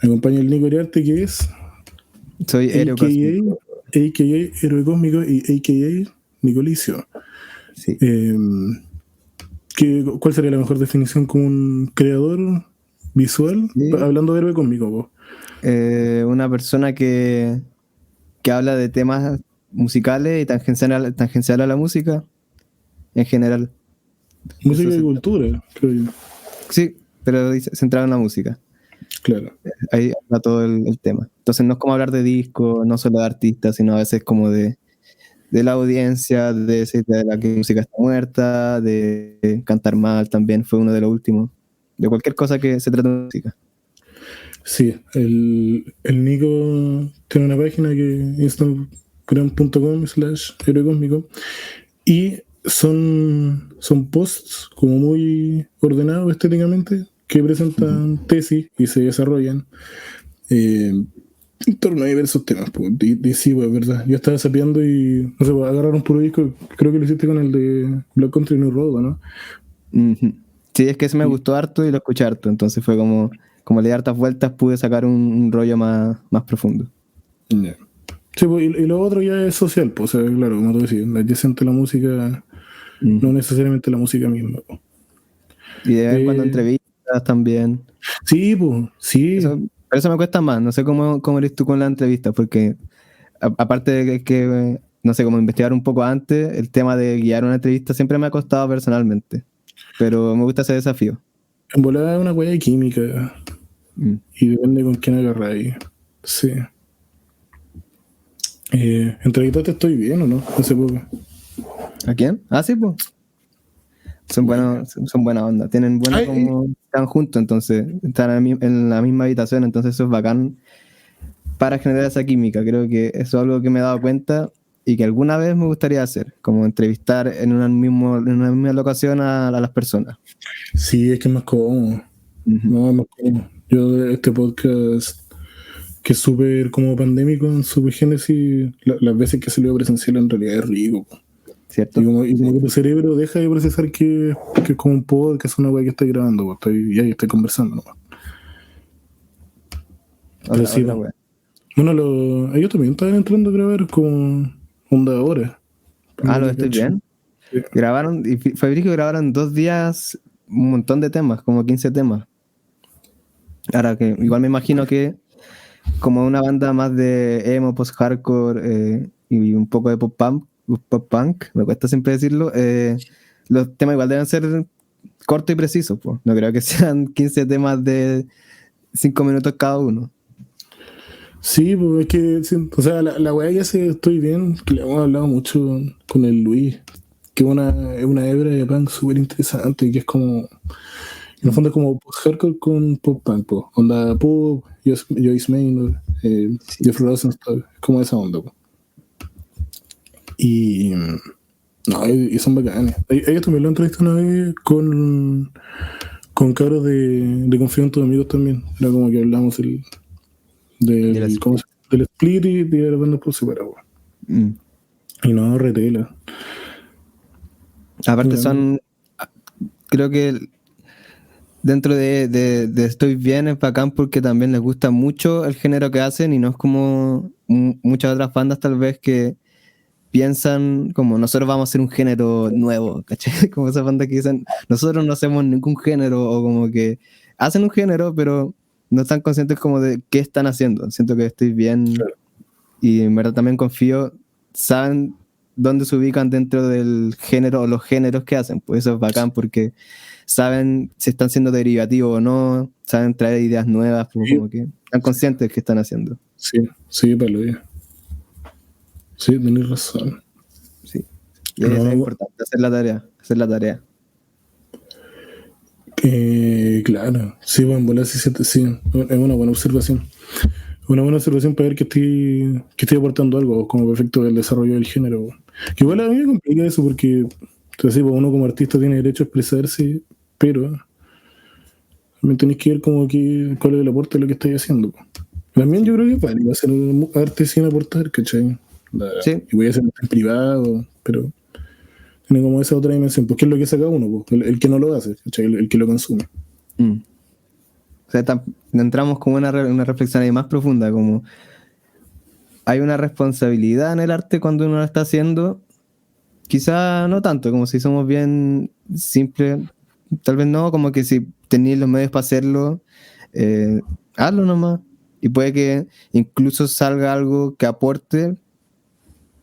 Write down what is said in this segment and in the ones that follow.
Me acompaña el Nico Uriarte, que es Soy Héroe Cósmico. a.k.a. Héroe Cósmico y a.k.a. Nicolicio. Sí. ¿Cuál sería la mejor definición como un creador visual? Sí. Hablando de Héroe Cósmico, vos. Una persona que habla de temas musicales y tangencial a la música en general. Música Eso y cultura, creo yo. Sí, pero centrado en la música. Claro. Ahí va todo el tema. Entonces no es como hablar de discos, no solo de artistas, sino a veces como de la audiencia, de la que la música está muerta, de cantar mal también, fue uno de los últimos. De cualquier cosa que se trate de música. Sí, el Nico tiene una página que es instagram.com/héroecósmico y son posts como muy ordenados estéticamente que presentan tesis y se desarrollan en torno a diversos temas. Pues, sí, pues, verdad. Yo estaba sapeando y no sé, pues, agarrar un puro disco, creo que lo hiciste con el de Black Country New Road, ¿no? Uh-huh. Sí, es que ese me gustó harto y lo escuché harto, entonces fue como le di hartas vueltas, pude sacar un rollo más profundo. Yeah. Sí, pues, y lo otro ya es social, pues, o sea, claro, como tú decías, adyacente a la música, no necesariamente la música misma. Pues. Y de vez en cuando entrevistas también. Sí, pues, sí. Pero eso me cuesta más, no sé cómo eres tú con la entrevista, porque aparte de que, no sé, como investigar un poco antes, el tema de guiar una entrevista siempre me ha costado personalmente, pero me gusta ese desafío. En volada es una hueá de química. Y depende con quién agarráis. Sí. ¿Entrevistaste Estoy Bien o no? Hace poco. ¿A quién? Ah, sí, pues. Son buena onda. Tienen buena como están juntos, entonces están en la misma habitación, entonces eso es bacán para generar esa química. Creo que eso es algo que me he dado cuenta y que alguna vez me gustaría hacer, como entrevistar en una misma locación a las personas. Sí, es que es más cómodo. No, es más cómodo. Yo este podcast que es súper como pandémico en su génesis, las veces que salió presencial en realidad es rico. ¿Cierto? Y como que tu cerebro deja de procesar que es como un podcast, una weá que estoy grabando, y ahí estoy conversando nomás. Pero sí, bueno, ellos también estaban entrando a grabar como onda ahora. Lo estoy bien. Sí. Grabaron, y Fabricio grabaron 2 días un montón de temas, como 15 temas. Ahora que igual me imagino que como una banda más de emo, post-hardcore y un poco de pop-punk, me cuesta siempre decirlo, los temas igual deben ser cortos y precisos, pues. No creo que sean 15 temas de 5 minutos cada uno. Sí, pues es que, sí, o sea, la weá que se Estoy Bien, que le hemos hablado mucho con el Luis, que es una hebra de punk súper interesante, que es como, en el fondo es como post-hardcore con pop-punk, pues. Onda pop, Joyce Maynor, Jeff Rosenstock, es como esa onda, pues. Y son bacanes. Ellos también lo entrevisté una vez con cabros de Confío en tus amigos también. Era como que hablamos del split y de la banda por separado. Y no, retela. Aparte creo que dentro de Estoy Bien es bacán porque también les gusta mucho el género que hacen y no es como muchas otras bandas tal vez que piensan como nosotros vamos a hacer un género nuevo, ¿cachai? Como esas bandas que dicen nosotros no hacemos ningún género o como que hacen un género pero no están conscientes como de qué están haciendo. Siento que Estoy Bien y en verdad también confío, saben dónde se ubican dentro del género o los géneros que hacen, pues eso es bacán porque saben si están siendo derivativos o no, saben traer ideas nuevas, pues como que están conscientes de qué están haciendo. Sí, para lo bien. Sí, tenés razón. Sí. Y eso es importante, hacer la tarea. Claro, sí, bueno, volar sí, es una buena observación. Una buena observación para ver que estoy aportando algo como perfecto del desarrollo del género. Que igual a mí me complica eso porque entonces, uno como artista tiene derecho a expresarse, pero también tenéis que ver como que cuál es el aporte de lo que estáis haciendo. También yo creo que vale, va a ser arte sin aportar, ¿cachai? Sí. Y voy a hacer en privado, pero tiene como esa otra dimensión, porque es lo que saca uno, el que no lo hace, ¿cachai? El que lo consume. sea, entramos como una reflexión ahí más profunda, como hay una responsabilidad en el arte cuando uno lo está haciendo, quizá no tanto, como si somos bien simples, tal vez no, como que si tenéis los medios para hacerlo, hazlo nomás, y puede que incluso salga algo que aporte,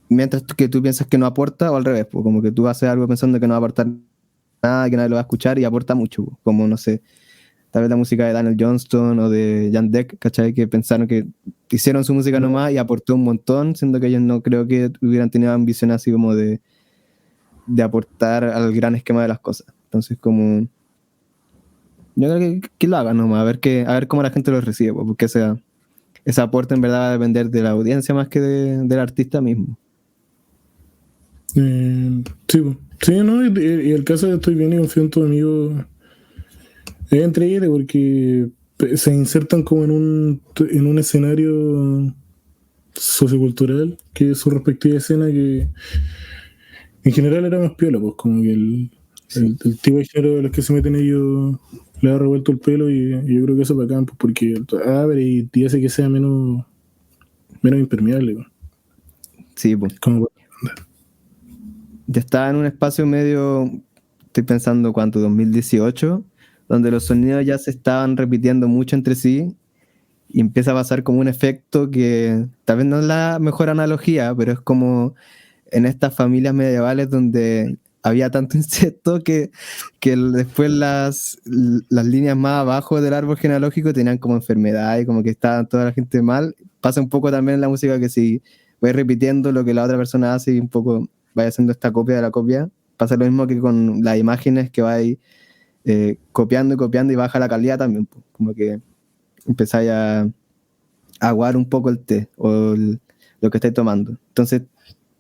mientras que tú piensas que no aporta, o al revés, pues, como que tú haces algo pensando que no va a aportar nada, que nadie lo va a escuchar y aporta mucho, pues, como no sé, tal vez la música de Daniel Johnston o de Jan Deck, ¿cachai? Que pensaron que hicieron su música nomás y aportó un montón, siendo que ellos no creo que hubieran tenido ambición así como de aportar al gran esquema de las cosas. Entonces, como yo creo que lo hagan nomás, a ver cómo la gente lo recibe, pues, porque ese aporte en verdad va a depender de la audiencia más que del artista mismo. Sí, po. Sí, ¿no? Y el caso de Estoy Bien y Confío en Tu Amigo es increíble porque se insertan como en un escenario sociocultural, que es su respectiva escena, que en general era más piola, pues como que el tipo de género de los que se meten ellos le ha revuelto el pelo y yo creo que eso es bacán, pues porque abre y hace que sea menos impermeable, pues. Sí, pues. Como, Ya estaba en un espacio medio, estoy pensando cuánto, 2018, donde los sonidos ya se estaban repitiendo mucho entre sí y empieza a pasar como un efecto que tal vez no es la mejor analogía, pero es como en estas familias medievales donde había tanto insecto que después las líneas más abajo del árbol genealógico tenían como enfermedad y como que estaba toda la gente mal. Pasa un poco también en la música que si voy repitiendo lo que la otra persona hace y un poco vaya haciendo esta copia de la copia, pasa lo mismo que con las imágenes que vais copiando y copiando y baja la calidad también, pues, como que empezáis a aguar un poco el té o lo que estáis tomando. Entonces,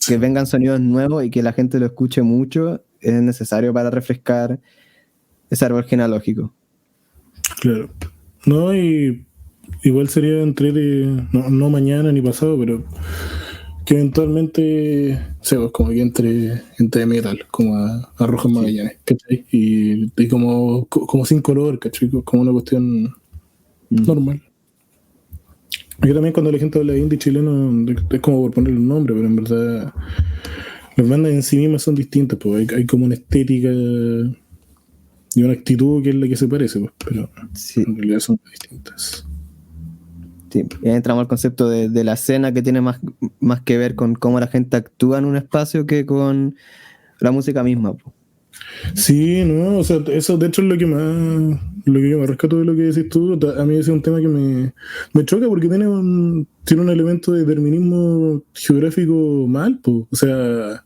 que vengan sonidos nuevos y que la gente lo escuche mucho es necesario para refrescar ese árbol genealógico. claro. No, y igual sería no mañana ni pasado, pero que eventualmente se pues como que entre metal, como a Rojas Magallanes, ¿cachai? Y como sin color, ¿cachai? Como una cuestión normal. Yo también cuando la gente habla de indie chileno es como por ponerle un nombre, pero en verdad las bandas en sí mismas son distintas, pues hay como una estética y una actitud que es la que se parece, pues, pero Sí. en realidad son distintas. Sí. Y ahí entramos al concepto de la escena que tiene más que ver con cómo la gente actúa en un espacio que con la música misma. Sí, no, o sea, eso de hecho es lo que yo más rescato de lo que decís tú. A mí ese es un tema que me choca porque tiene un elemento de determinismo geográfico mal, pues. O sea,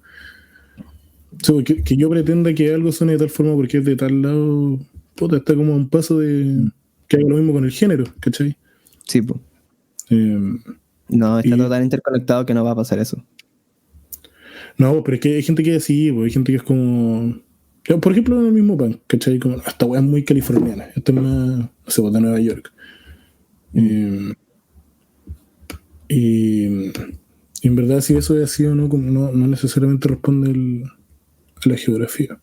que yo pretenda que algo suene de tal forma porque es de tal lado, puta, está como a un paso de que haga lo mismo con el género, ¿cachai? Sí, pues. Eh, No, está y todo tan interconectado que no va a pasar eso. no, pero es que hay gente que es así, pues, hay gente que es como. Por ejemplo, en el mismo pan, ¿cachai? Como, esta weá es muy californiana, esta es más, no sé, pues, de Nueva York. Y en verdad, si eso es así o no, como no necesariamente responde a la geografía.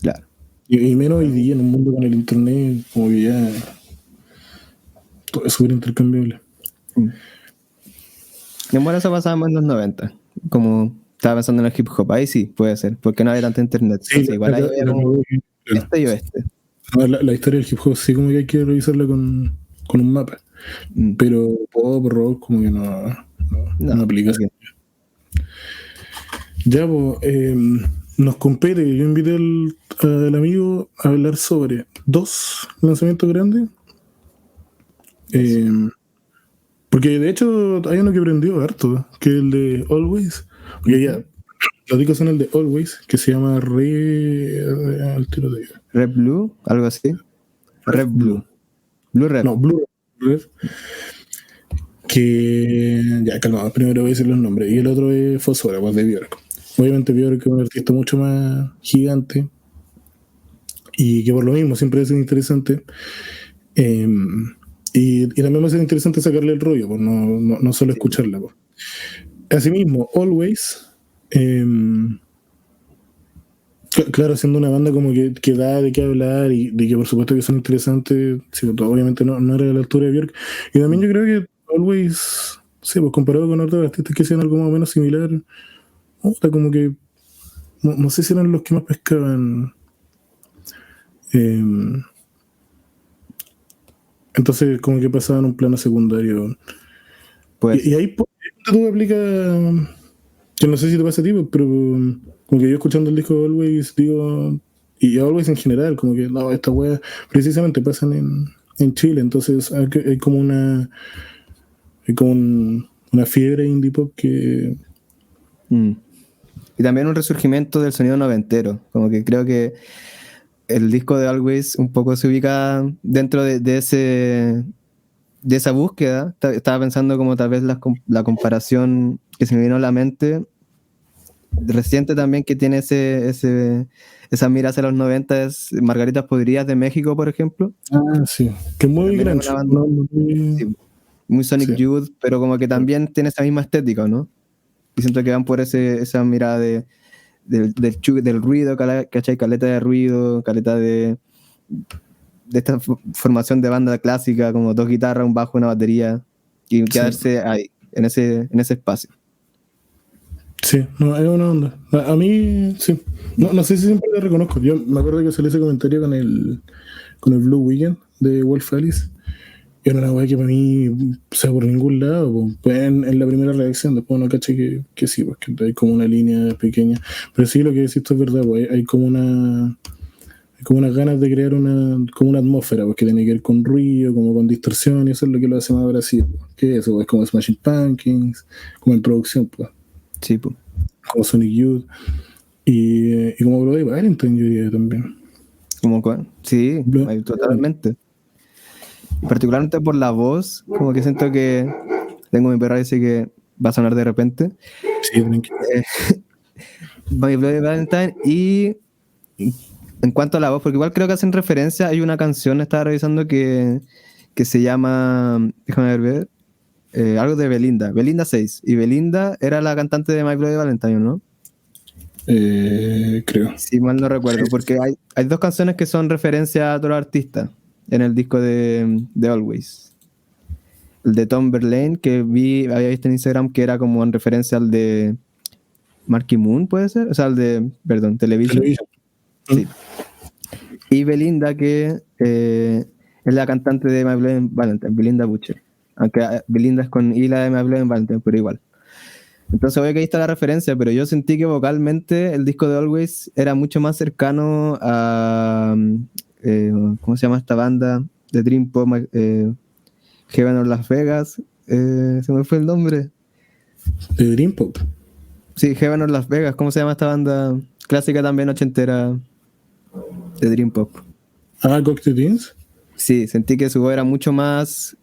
Claro. Y menos hoy día en un mundo con el internet, como que ya todo es súper intercambiable. Y bueno, eso pasaba más en los 90. Como estaba pensando en el hip hop, ahí sí, puede ser, porque no había tanto internet. Sí, Entonces, igual ahí había como claro. este y oeste. No, la historia del hip hop sí como que hay que revisarla con un mapa. Pero pop, rock, como que no aplica. Okay. Ya, pues, nos compete. Yo invité al amigo a hablar sobre 2 lanzamientos grandes. Porque de hecho hay uno que prendió harto, que es el de Always. Oye, ya, los discos son el de Always, que se llama al tiro de Red Blue, algo así. Red Blue. Blue Red. No, Blue Red. Que ya, calma, primero voy a decir los nombres. Y el otro es Fosfora, pues de Björk. Obviamente Björk es un artista mucho más gigante y que por lo mismo siempre es interesante. Y también va a ser interesante sacarle el rollo, pues no solo escucharla. Pues. Asimismo, Always Claro, siendo una banda como que da de qué hablar y de que por supuesto que son interesantes, sí, obviamente no era a la altura de Björk. Y también yo creo que Always, sí, pues comparado con otros artistas que hacían algo más o menos similar, puta, como que no sé si eran los que más pescaban. Eh, entonces como que pasaban a un plano secundario. Pues, Y ahí pues, tú aplica, que no sé si te pasa a ti, pues, pero como que yo escuchando el disco de Always digo, y Always en general, como que no, estas weas precisamente pasan en Chile, entonces hay como una fiebre indie pop que... mm. Y también un resurgimiento del sonido noventero. Como que creo que el disco de Always un poco se ubica dentro de esa búsqueda. Estaba pensando como tal vez la comparación que se me vino a la mente reciente también, que tiene esa mira hacia los 90, es Margaritas Podridas de México, por ejemplo. Ah, sí, que es Que muy también es grunge, una banda, ¿no? Muy, sí, muy Sonic sí, Youth, pero como que también tiene esa misma estética, ¿no? Y siento que van por esa mirada del ruido, ¿cachai? Caleta de ruido, caleta de esta formación de banda clásica, como dos guitarras, un bajo, una batería, y sí, quedarse ahí, en ese espacio. sí, no, es una onda. A mí, sí. No sé si siempre le reconozco. Yo me acuerdo que salió ese comentario con el Blue Weekend de Wolf Alice. Era una weá que para mí, o sea, por ningún lado, po. Pues en la primera reacción, después uno caché que sí, pues que hay como una línea pequeña. Pero sí, lo que decís tú es verdad, pues hay como unas ganas de crear como una atmósfera, pues que tiene que ver con ruido, como con distorsión, y eso es lo que lo hace más Brasil, pues. Que eso, pues como Smashing Pumpkins, como en producción, pues, Sí, pues. como Sonic Youth, y como Bloody Valentine, yo diría también. Sí, Bloody Valentine. totalmente. Particularmente por la voz, como que siento que tengo mi perra y dice que va a sonar de repente. Sí, tranquilo. My Bloody Valentine. Y en cuanto a la voz, porque igual creo que hacen referencia, hay una canción, estaba revisando, que se llama, déjame ver, algo de Belinda, Belinda 6. Y Belinda era la cantante de My Bloody Valentine, ¿no? Creo. Si mal no recuerdo, porque hay dos canciones que son referencia a otro artista en el disco de Always. El de Tom Verlaine, que había visto en Instagram, que era como en referencia al de Marky Moon, ¿puede ser? O sea, perdón, Television. Television. Sí. Y Belinda, que es la cantante de My Bloody Valentine, Belinda Butcher. Aunque Belinda es con I la de My Bloody Valentine, pero igual. Entonces, obvio que ahí está la referencia, pero yo sentí que vocalmente el disco de Always era mucho más cercano a. ¿Cómo se llama esta banda? De Dream Pop, Heaven or Las Vegas. Se me fue el nombre. De Dream Pop. Sí, Heaven or Las Vegas. ¿Cómo se llama esta banda? Clásica también ochentera de Dream Pop. Ah, Cocktail Twins. Sí, sentí que su voz era mucho más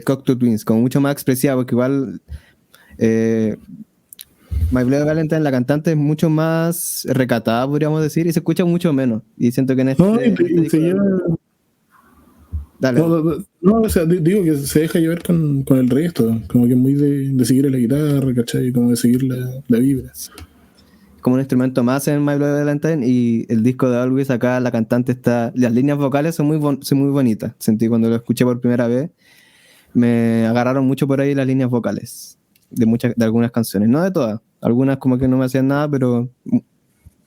Cocteau Twins, como mucho más expresiva, porque igual My Bloody Valentine, la cantante, es mucho más recatada, podríamos decir, y se escucha mucho menos. Y siento que en No, este, en este y disco... se lleva. Dale, No, dale. no, o sea, digo que se deja llevar con el resto. Como que es muy de seguir a la guitarra, ¿cachai? Como de seguir la vibra. Como un instrumento más en My Bloody Valentine, y el disco de Always, acá la cantante está... Las líneas vocales son muy bonitas. Sentí cuando lo escuché por primera vez, me agarraron mucho por ahí las líneas vocales de algunas canciones. No de todas. Algunas como que no me hacían nada, pero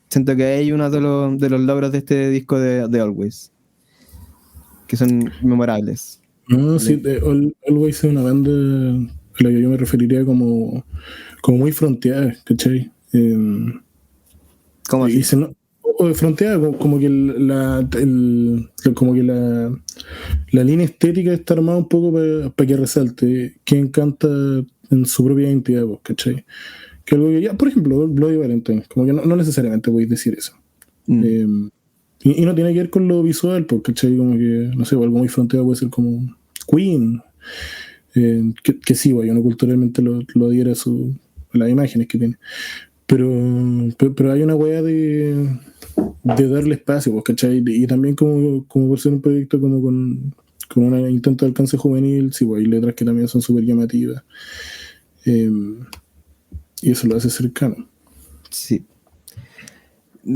siento que hay uno de los logros de este disco de Always, que son memorables. No, sí, Always es una banda a la que yo me referiría como muy fronteada, ¿cachai? ¿Cómo Y así? se no, o de fronteada, como que como que la línea estética está armada un poco para que resalte quien canta en su propia identidad, pues, ¿cachai? Que algo que ya, por ejemplo, Bloody Valentine, como que no necesariamente voy a decir eso. Mm. Eh, y no tiene que ver con lo visual, porque ¿cachai? Como que, no sé, algo muy fronteado puede ser como Queen, que sí, bueno, no culturalmente lo adhiere a las imágenes que tiene. Pero hay una weá de darle espacio, pues, ¿cachai? Y también como por ser un proyecto como con un intento de alcance juvenil, sí, pues hay letras que también son súper llamativas. Eh, y eso lo hace cercano. Sí.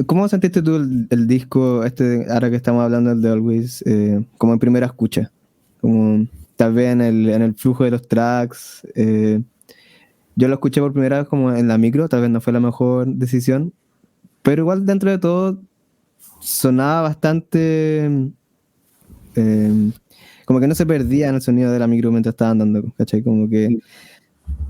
¿Cómo sentiste tú el disco, ahora que estamos hablando del de Always, como en primera escucha? Como tal vez en el flujo de los tracks. Yo lo escuché por primera vez como en la micro, tal vez no fue la mejor decisión, pero igual dentro de todo sonaba bastante, como que no se perdía en el sonido de la micro mientras estaba andando, ¿cachai? Como que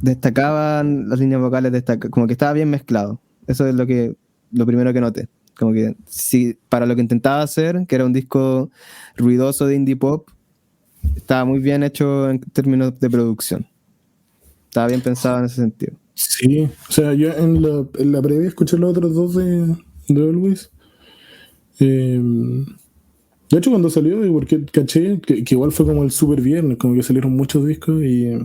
destacaban las líneas vocales, como que estaba bien mezclado. Eso es lo primero que noté. Como que sí, para lo que intentaba hacer, que era un disco ruidoso de indie pop, estaba muy bien hecho en términos de producción. Estaba bien pensado en ese sentido. Sí, o sea, yo en la previa escuché los otros dos de Always. De hecho, cuando salió, porque caché que igual fue como el super viernes, como que salieron muchos discos y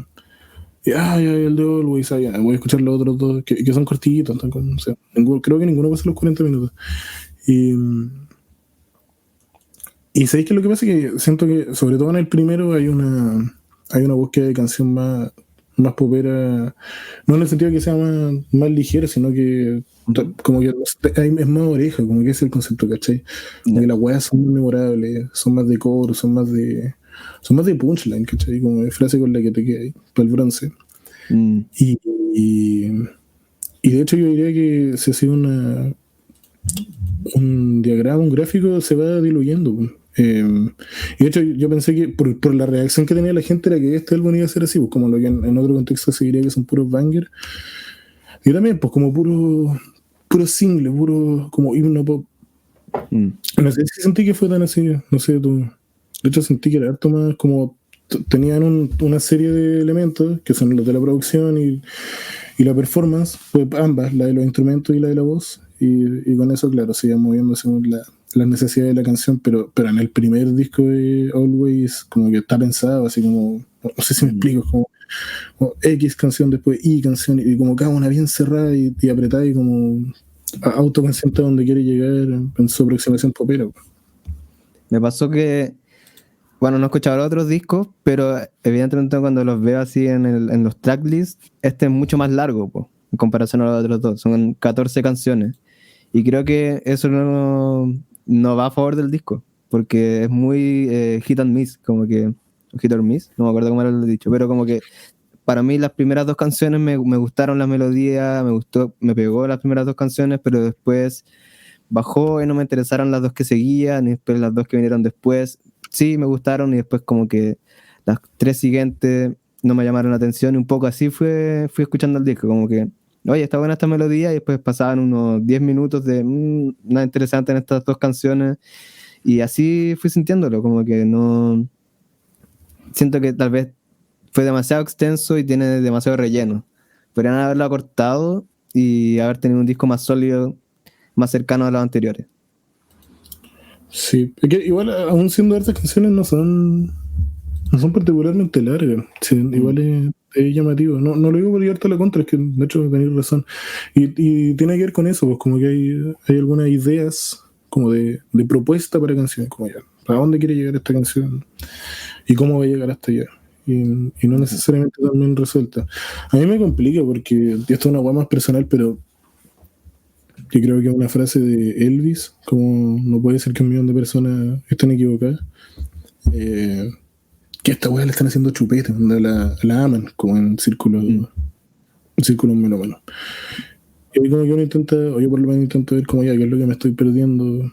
el de Always, voy a escuchar los otros dos, que son cortitos, o sea, creo que ninguno pasa los 40 minutos. Y, y ¿sabéis qué es lo que pasa? Que siento que, sobre todo en el primero, hay una búsqueda de canción más popera, no en el sentido de que sea más ligera, sino que como que es más oreja, como que es el concepto, ¿cachai? Como que las weas son muy memorables, son más de coro, son más de punchline, ¿cachai? Como de frase con la que te queda ahí, para el bronce. Y, y, y de hecho yo diría que si hacía un diagrama, un gráfico, se va diluyendo. Y de hecho yo pensé que por la reacción que tenía la gente era que este álbum iba a ser así, pues, como lo que en otro contexto se diría que son puros bangers. Y también, pues como puro single, puro como himno pop. No sé si sentí que fue tan así, no sé tú. De hecho sentí que era harto más como tenían una serie de elementos que son los de la producción y la performance, pues ambas, la de los instrumentos y la de la voz, y con eso, claro, se iban moviendo según las necesidades de la canción, pero en el primer disco de Always, como que está pensado así como, no sé si me explico, como X canción, después Y canción, y como cada una bien cerrada y apretada y como autoconsciente a donde quiere llegar en su aproximación popera. Me pasó que, bueno, no he escuchado los otros discos, pero evidentemente cuando los veo así en los tracklists, este es mucho más largo, po, en comparación a los otros dos. Son 14 canciones. Y creo que eso no va a favor del disco, porque es muy hit and miss, como que, hit or miss, no me acuerdo cómo era lo dicho, pero como que para mí las primeras dos canciones me gustaron la melodía, me pegó las primeras dos canciones, pero después bajó y no me interesaron las dos que seguían, y después las dos que vinieron después, sí me gustaron, y después como que las tres siguientes no me llamaron la atención, y un poco así fui escuchando el disco, como que, oye, está buena esta melodía, y después pasaban unos 10 minutos de nada interesante en estas dos canciones, y así fui sintiéndolo, como que no... Siento que tal vez fue demasiado extenso y tiene demasiado relleno. Podrían haberlo acortado y haber tenido un disco más sólido, más cercano a los anteriores. Sí, es que igual, aún siendo hartas canciones, no son particularmente largas. Sí, igual es llamativo. No lo digo por llevarte a la contra, es que de hecho tenéis razón. Y tiene que ver con eso, pues como que hay algunas ideas como de propuesta para canciones, como ya, ¿para dónde quiere llegar esta canción? ¿Y cómo va a llegar hasta allá? Y no necesariamente también resuelta. A mí me complica porque esto es una hueá más personal, pero yo creo que es una frase de Elvis, como no puede ser que 1 millón de personas estén equivocadas. Que esta weá le están haciendo chupete, donde la aman, como en círculos melómanos. Y ahí como que uno intenta, o yo por lo menos intento ver como ya, qué es lo que me estoy perdiendo.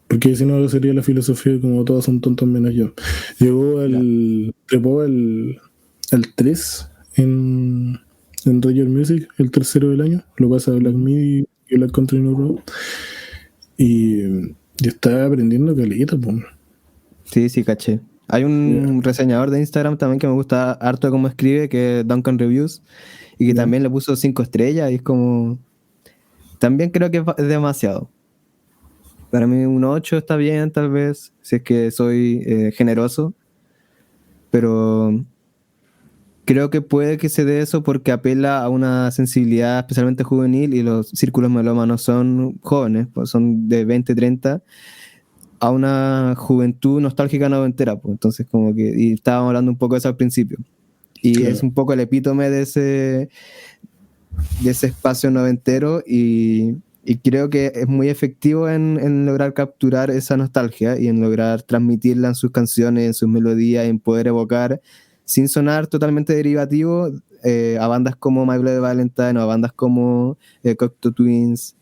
Porque si no sería la filosofía como todos son tontos menos yo. Trepó al 3 en Radio Music, el tercero del año. Lo pasa Black Midi y Black Country No Road. Y está aprendiendo caleta, pues. Sí, caché. Hay un reseñador de Instagram también que me gusta harto cómo escribe, que es Duncan Reviews, y que también le puso 5 estrellas, y es como... También creo que es demasiado. Para mí un 8 está bien, tal vez, si es que soy generoso, pero creo que puede que se dé eso porque apela a una sensibilidad especialmente juvenil, y los círculos melómanos son jóvenes, pues son de 20, 30, a una juventud nostálgica noventera, pues. Entonces como que, y estábamos hablando un poco de eso al principio, y claro, es un poco el epítome de ese espacio noventero, y Y creo que es muy efectivo en lograr capturar esa nostalgia y en lograr transmitirla en sus canciones, en sus melodías, en poder evocar, sin sonar totalmente derivativo, a bandas como My Bloody Valentine o a bandas como Cocteau Twins,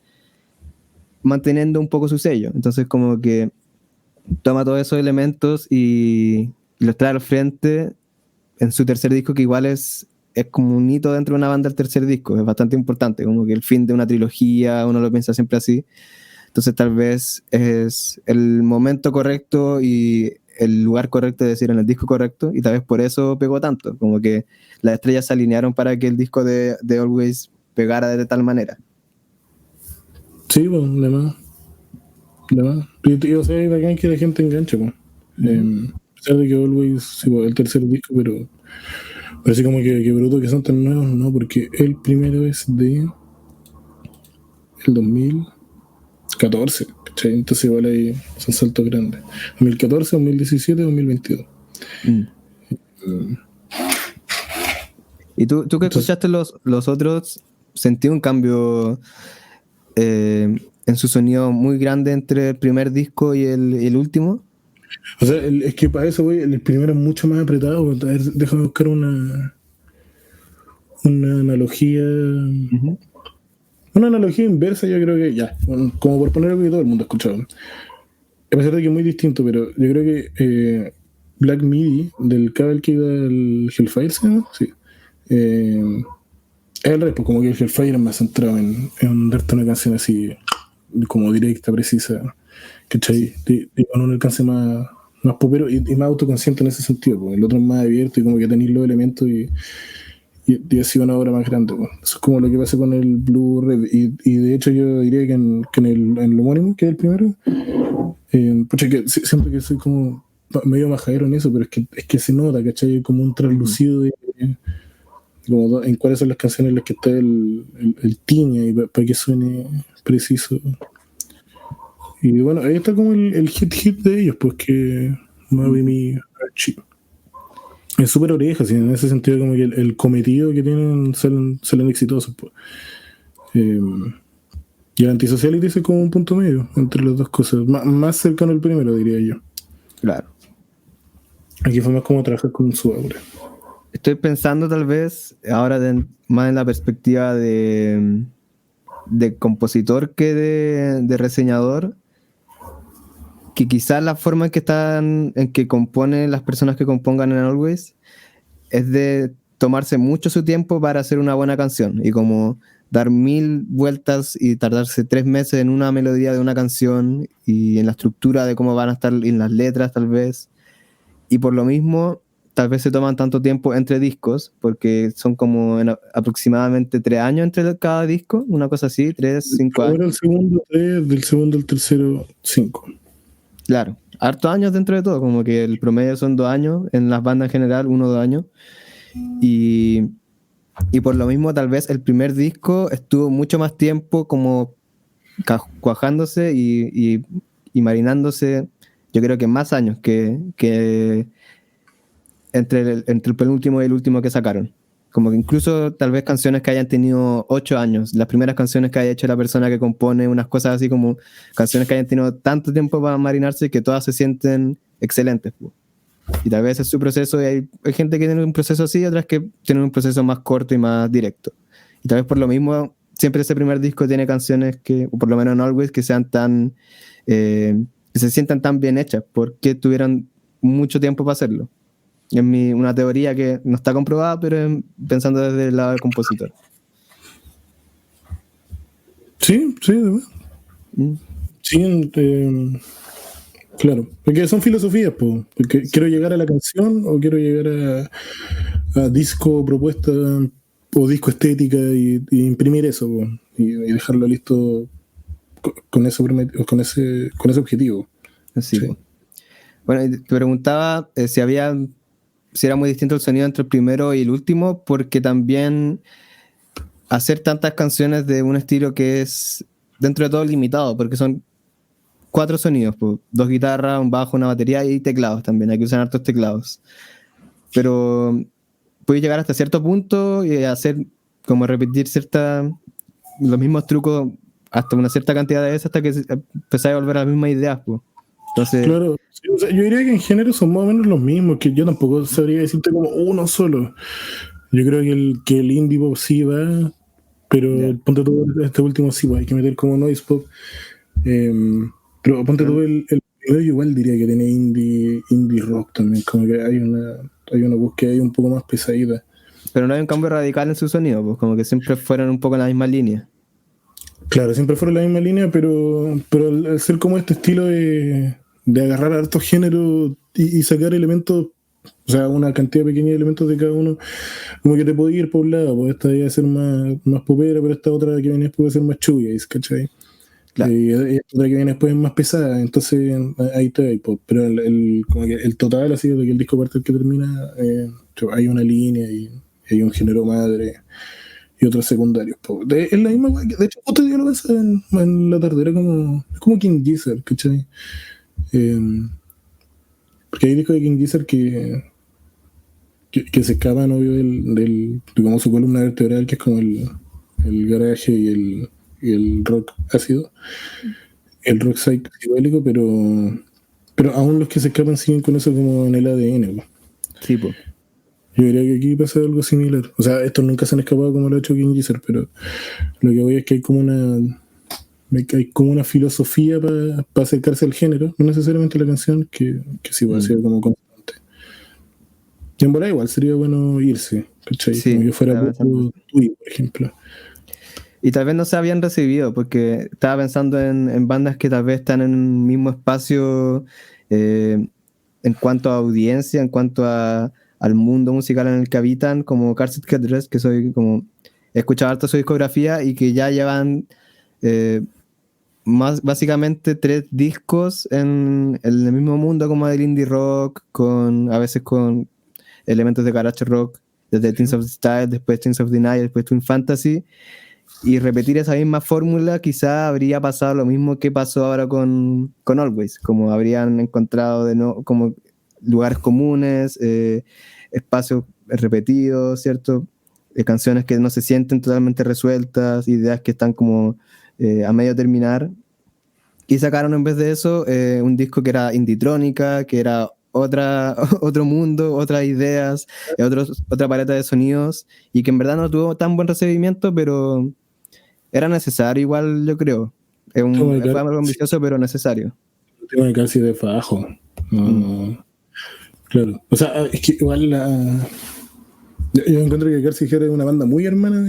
manteniendo un poco su sello. Entonces como que toma todos esos elementos y los trae al frente en su tercer disco, que igual es como un hito dentro de una banda. El tercer disco es bastante importante, como que el fin de una trilogía, uno lo piensa siempre así. Entonces tal vez es el momento correcto y el lugar correcto, es decir, en el disco correcto, y tal vez por eso pegó tanto, como que las estrellas se alinearon para que el disco de Always pegara de tal manera. Sí, pues, de más. O sea, es bacán que la gente enganche, pues. A pesar de que Always, sí, pues, el tercer disco, pero parece como que bruto que son tan nuevos, ¿no? Porque el primero es de el 2014, ¿cachai? Entonces igual ahí son saltos grandes. 2014, 2017, 2022. ¿Y tú que escuchaste los otros, sentí un cambio en su sonido muy grande entre el primer disco y el último? O sea, es que para eso, güey, el primero es mucho más apretado. A ver, déjame buscar una analogía. Una analogía inversa, yo creo que ya. Como por poner algo que todo el mundo ha escuchado. A pesar de que es muy distinto, pero yo creo que Black Midi, del Cavalcade al Hellfire, ¿sí? Sí. Es el resto, como que el Hellfire es más centrado en darte una canción así, como directa, precisa, ¿cachai? Con un alcance más popero y más autoconsciente en ese sentido, porque el otro es más abierto y como que tenéis los elementos y ha sido una obra más grande, pues. Eso es como lo que pasa con el Blue Red, y de hecho yo diría que en el homónimo, que es el primero, pucha, que siento que soy como medio majadero en eso, pero es que se nota, ¿cachai? Como un traslucido de como en cuáles son las canciones en las que está el tiña y para que suene preciso. Y bueno, ahí está como el hit de ellos, pues que Mavi Mi Archie. Es súper oreja, ¿sí? En ese sentido como que el cometido que tienen salen exitosos, pues. Y el Antisociality es como un punto medio entre las dos cosas, más cercano al primero, diría yo. Claro. Aquí fue más como trabajar con su aura. Estoy pensando tal vez ahora más en la perspectiva de compositor que de reseñador, que quizás la forma en que componen las personas que compongan en Always es de tomarse mucho su tiempo para hacer una buena canción y como dar 1000 vueltas y tardarse 3 meses en una melodía de una canción y en la estructura de cómo van a estar en las letras tal vez, y por lo mismo tal vez se toman tanto tiempo entre discos, porque son como aproximadamente 3 años entre cada disco, una cosa así, 3, 5 años. El segundo 3, del segundo al tercero 5. Claro, hartos años dentro de todo, como que el promedio son 2 años, en las bandas en general 1 o 2 años, y por lo mismo tal vez el primer disco estuvo mucho más tiempo como cuajándose y marinándose, yo creo que más años que entre el penúltimo y el último que sacaron. Como que incluso tal vez canciones que hayan tenido 8 años, las primeras canciones que haya hecho la persona que compone, unas cosas así como canciones que hayan tenido tanto tiempo para marinarse que todas se sienten excelentes. Y tal vez es su proceso, y hay gente que tiene un proceso así y otras que tienen un proceso más corto y más directo. Y tal vez por lo mismo, siempre ese primer disco tiene canciones que, o por lo menos en Always, que sean tan, que se sientan tan bien hechas, porque tuvieron mucho tiempo para hacerlo. Es una teoría que no está comprobada, pero pensando desde el lado del compositor. Sí, de verdad. Sí, claro. Porque son filosofías, pues. Porque quiero llegar a la canción o quiero llegar a disco propuesta o disco estética y imprimir eso, pues, y dejarlo listo con ese objetivo. Así. Sí. Bueno, y te preguntaba si era muy distinto el sonido entre el primero y el último, porque también hacer tantas canciones de un estilo que es dentro de todo limitado, porque son 4 sonidos, pues, 2 guitarras, un bajo, una batería y teclados también, hay que usar hartos teclados. Pero puedes llegar hasta cierto punto y hacer como repetir los mismos trucos hasta una cierta cantidad de veces hasta que empezáis a volver a las mismas ideas, pues. Entonces, Claro, sí, o sea, yo diría que en género son más o menos los mismos, que yo tampoco sabría decirte como uno solo. Yo creo que el indie pop sí va, pero ya. ponte tú este último sí, pues, hay que meter como noise pop. Pero ponte tú el primero, yo igual diría que tiene indie rock también, como que hay una búsqueda ahí un poco más pesadita. Pero no hay un cambio radical en su sonido, pues como que siempre fueron un poco en la misma línea. Claro, siempre fueron la misma línea, pero al ser como este estilo de agarrar hartos géneros y sacar elementos, o sea, una cantidad pequeña de elementos de cada uno, como que te podía ir por un lado, pues esta iba a ser más popera, pero esta otra que viene después va a ser más chubia, ¿cachai? Claro. Y esta otra que viene después es más pesada, entonces ahí te hay, pues, pero como que el total, así, de que el disco parte el que termina, hay una línea y hay un género madre y otros secundarios. Es la misma weá de hecho, otro día lo pensé en la tarde, es como King Gizzard, ¿cachai? Eh, porque hay discos de King Gizzard que se escapan, obvio, de como su columna vertebral, que es como el garaje y el rock ácido, el rock psicodélico, pero aún los que se escapan siguen con eso como en el ADN. Po. Sí, pues. Yo diría que aquí pasa algo similar. O sea, estos nunca se han escapado como lo ha hecho King Gizzard, pero lo que voy es que hay como una filosofía para acercarse al género, no necesariamente la canción, que sí va a ser como constante. Y en bola igual sería bueno irse, ¿cachai? Sí, Como que fuera estaba pensando. poco Tui, por ejemplo. Y tal vez no se habían recibido, porque estaba pensando en bandas que tal vez están en un mismo espacio en cuanto a audiencia, en cuanto al mundo musical en el que habitan, como Carsey Headrest, que soy como he escuchado harto su discografía y que ya llevan básicamente 3 discos en el mismo mundo como del indie rock, a veces con elementos de garage rock, desde Teens of the Style, después Teens of the Night, después Twin Fantasy. Y repetir esa misma fórmula quizá habría pasado lo mismo que pasó ahora con Always, como habrían encontrado de nuevo como lugares comunes, espacios repetidos, ¿cierto? Canciones que no se sienten totalmente resueltas, ideas que están como a medio terminar. Y sacaron en vez de eso un disco que era inditrónica, que era otro mundo, otras ideas, otra paleta de sonidos, y que en verdad no tuvo tan buen recibimiento, pero era necesario igual, yo creo. Fue algo ambicioso, pero necesario. El tema de casi de fajo. No, claro. O sea, es que igual yo encuentro que García es una banda muy hermana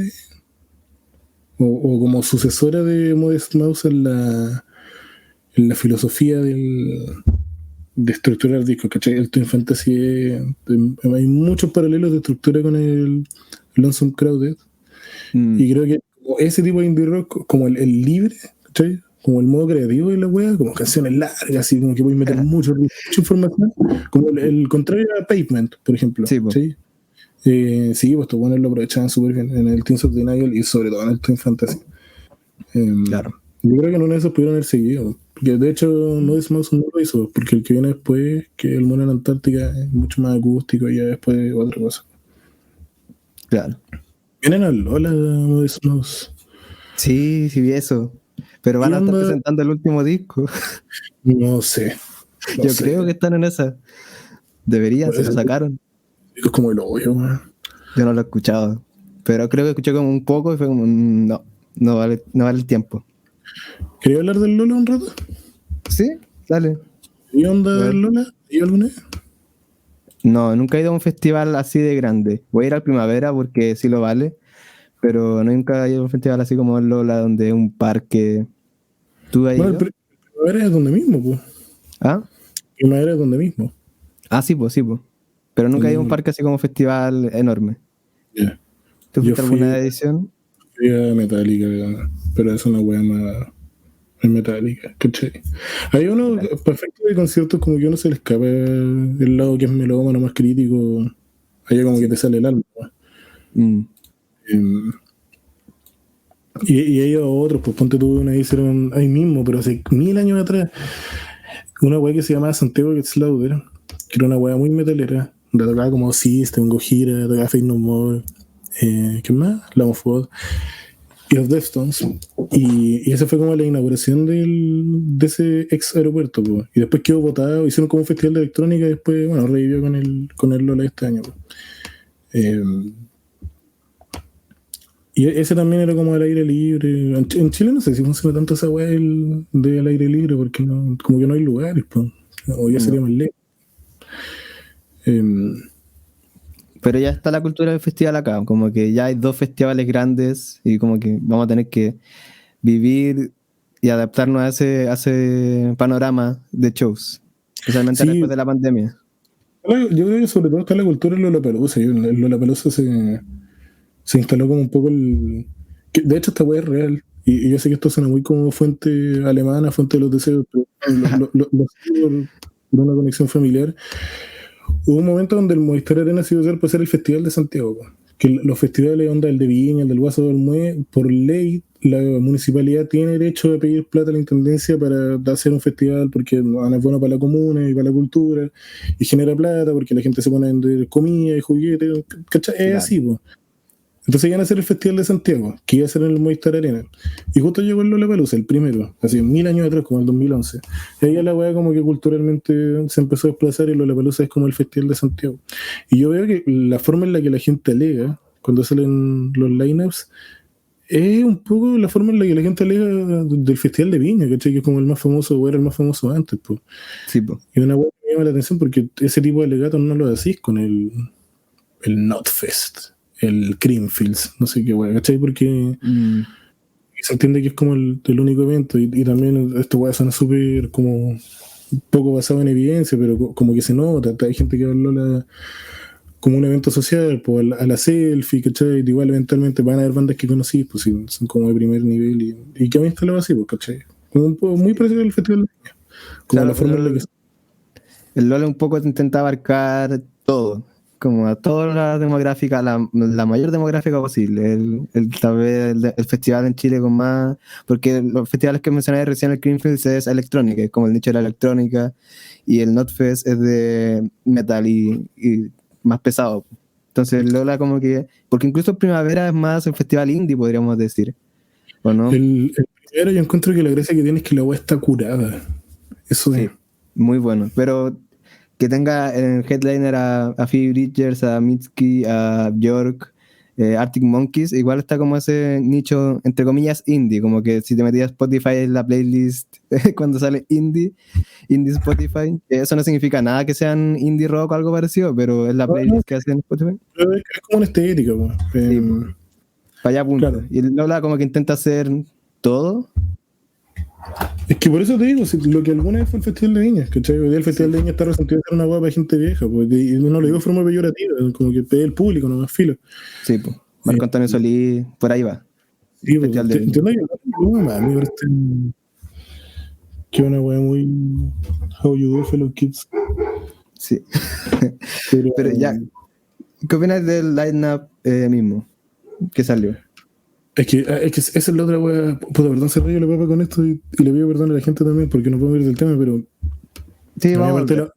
o como sucesora de Modest Mouse en la filosofía de estructurar discos, ¿cachai? El Twin Fantasy hay muchos paralelos de estructura con el Lonesome Crowded. Y creo que como ese tipo de indie rock, como el libre, ¿cachai? Como el modo creativo de la wea, como canciones largas, así como que voy a meter mucha información, como el contrario a Pavement, por ejemplo. Sí, po. ¿Sí? Sí, pues estos buenos lo aprovechaban súper bien en el Teens of the Nile y sobre todo en el Twin Fantasy. Claro. Yo creo que en uno de esos pudieron haber seguido. Porque de hecho no es más un lo hizo, porque el que viene después, que el mono en Antártica, es mucho más acústico y ya después otra cosa. Claro. Vienen al Lola, Modest Mouse. Sí, vi eso. Pero van a estar presentando el último disco. No sé. Yo creo que están en esa. Deberían, se lo sacaron. Es como el hoyo, man. Yo no lo he escuchado. Pero creo que escuché como un poco y fue como, no vale el tiempo. ¿Quería hablar del Lola un rato? Sí, dale. ¿Y onda del Lola? ¿Y alguna vez? No, nunca he ido a un festival así de grande. Voy a ir al Primavera porque sí lo vale. Pero nunca he ido a un festival así como el Lola, donde es un parque. ¿Tú has ido? Primavera es donde mismo, pues. ¿Ah? Primavera es donde mismo. Ah, sí, pues. Pero nunca he ido a un parque así como festival enorme. Yeah. ¿Tú fuiste a alguna edición? Fui a Metallica, pero es una wea más Metallica, ¿cachai? Hay uno perfecto de conciertos como que uno se le escapa el lado que es melómano, más crítico. Allá como que te sale el alma. Y ellos otros, pues ponte tú una hicieron ahí mismo, pero hace 1000 años atrás, una wea que se llamaba Santiago Gets Louder, que era una wea muy metalera, donde tocaba como System, Gojira, tocaba Faith No More, ¿qué más? Lamb of God. y los Deftones. Y esa fue como la inauguración de ese ex aeropuerto, po. Y después quedó votado, hicieron como un festival de electrónica y después, bueno, revivió con el Lola este año, po. Eh, y ese también era como al aire libre. En Chile no sé si funciona tanto esa weá del aire libre, porque no, como que no hay lugares, pues. O ya sería No. más lejos. Eh, Pero ya está la cultura del festival acá, como que ya hay 2 festivales grandes y como que vamos a tener que vivir y adaptarnos a ese panorama de shows, especialmente después sí, de la pandemia. yo creo que sobre todo está la cultura del Lollapalooza. El Lollapalooza se instaló como un poco de hecho, esta weá es real. Y yo sé que esto suena muy como fuente alemana, fuente de los deseos, pero lo sigo por una conexión familiar. Hubo un momento donde el Movistar Arena se iba a hacer para hacer el Festival de Santiago, po. Que los festivales, onda el de Viña, el del Guaso del Mue, por ley, la municipalidad tiene derecho de pedir plata a la intendencia para hacer un festival porque es bueno para la comuna y para la cultura y genera plata porque la gente se pone a vender comida y juguetes, ¿cachai? Es Claro. así, pues. Entonces iban a hacer el Festival de Santiago, que iba a ser en el Movistar Arena. Y justo llegó el Lollapalooza, el primero, así 1000 años atrás, como el 2011. Y ahí la weá como que culturalmente se empezó a desplazar y el Lollapalooza es como el Festival de Santiago. Y yo veo que la forma en la que la gente alega, cuando salen los lineups, es un poco la forma en la que la gente alega del Festival de Viña, ¿cachai? Que es como el más famoso, o era el más famoso antes, pues. Sí, po. Y una weá que me llama la atención porque ese tipo de alegatos no lo decís con el Notfest, el Creamfields, no sé qué weá, ¿cachai? Porque Mm, se entiende que es como el único evento y también esto weá suena súper como un poco basado en evidencia, pero como que se nota, hay gente que habló como un evento social, pues a la selfie, ¿cachai? Igual eventualmente van a haber bandas que conocí, pues sí, son como de primer nivel y que a mí está lo así, pues, ¿cachai? Como un poco muy parecido al festival, como claro, la forma en la que... el LoL un poco intenta abarcar todo, como a toda la demográfica, la mayor demográfica posible. Tal vez el festival en Chile con más, porque los festivales que mencioné recién, el Creamfields es electrónica, es como el nicho de la electrónica, y el Notfest es de metal y más pesado. Entonces Lola como que, porque incluso Primavera es más un festival indie, podríamos decir, ¿o no? El primero yo encuentro que la gracia que tiene es que la weá está curada. Eso es. Sí, muy bueno, pero que tenga en el headliner a Phoebe Bridgers, a Mitski, a Björk, Arctic Monkeys, igual está como ese nicho, entre comillas, indie, como que si te metías Spotify en la playlist cuando sale indie Spotify, eso no significa nada que sean indie rock o algo parecido, pero es la No, no, playlist que hacen en Spotify. pero es como una estética, pues. Sí, pues, para allá apunta. Claro. Y Lola como que intenta hacer todo. Es que por eso te digo, lo que alguna vez fue el Festival de Viña, ¿cachai? Hoy día el Sí, Festival de Viña está resentido de ser una guapa de gente vieja, pues, y no lo digo de forma peyorativa, como que pide el público, no más filo. sí, pues. Eh, Marco Antonio Solís, por ahí va. sí, pues, Festival de Viña. entiendo que no, a mí me parece que es una wea muy How You Do, Fellow Kids, Sí. pero Pero ya, ¿qué opinas del line-up mismo que salió? es que esa es la otra wea, puta, perdón, se ríe la papa con esto y le pido perdón a la gente también porque no puedo ir del tema, pero Sí, a mí vamos a aparte de volver.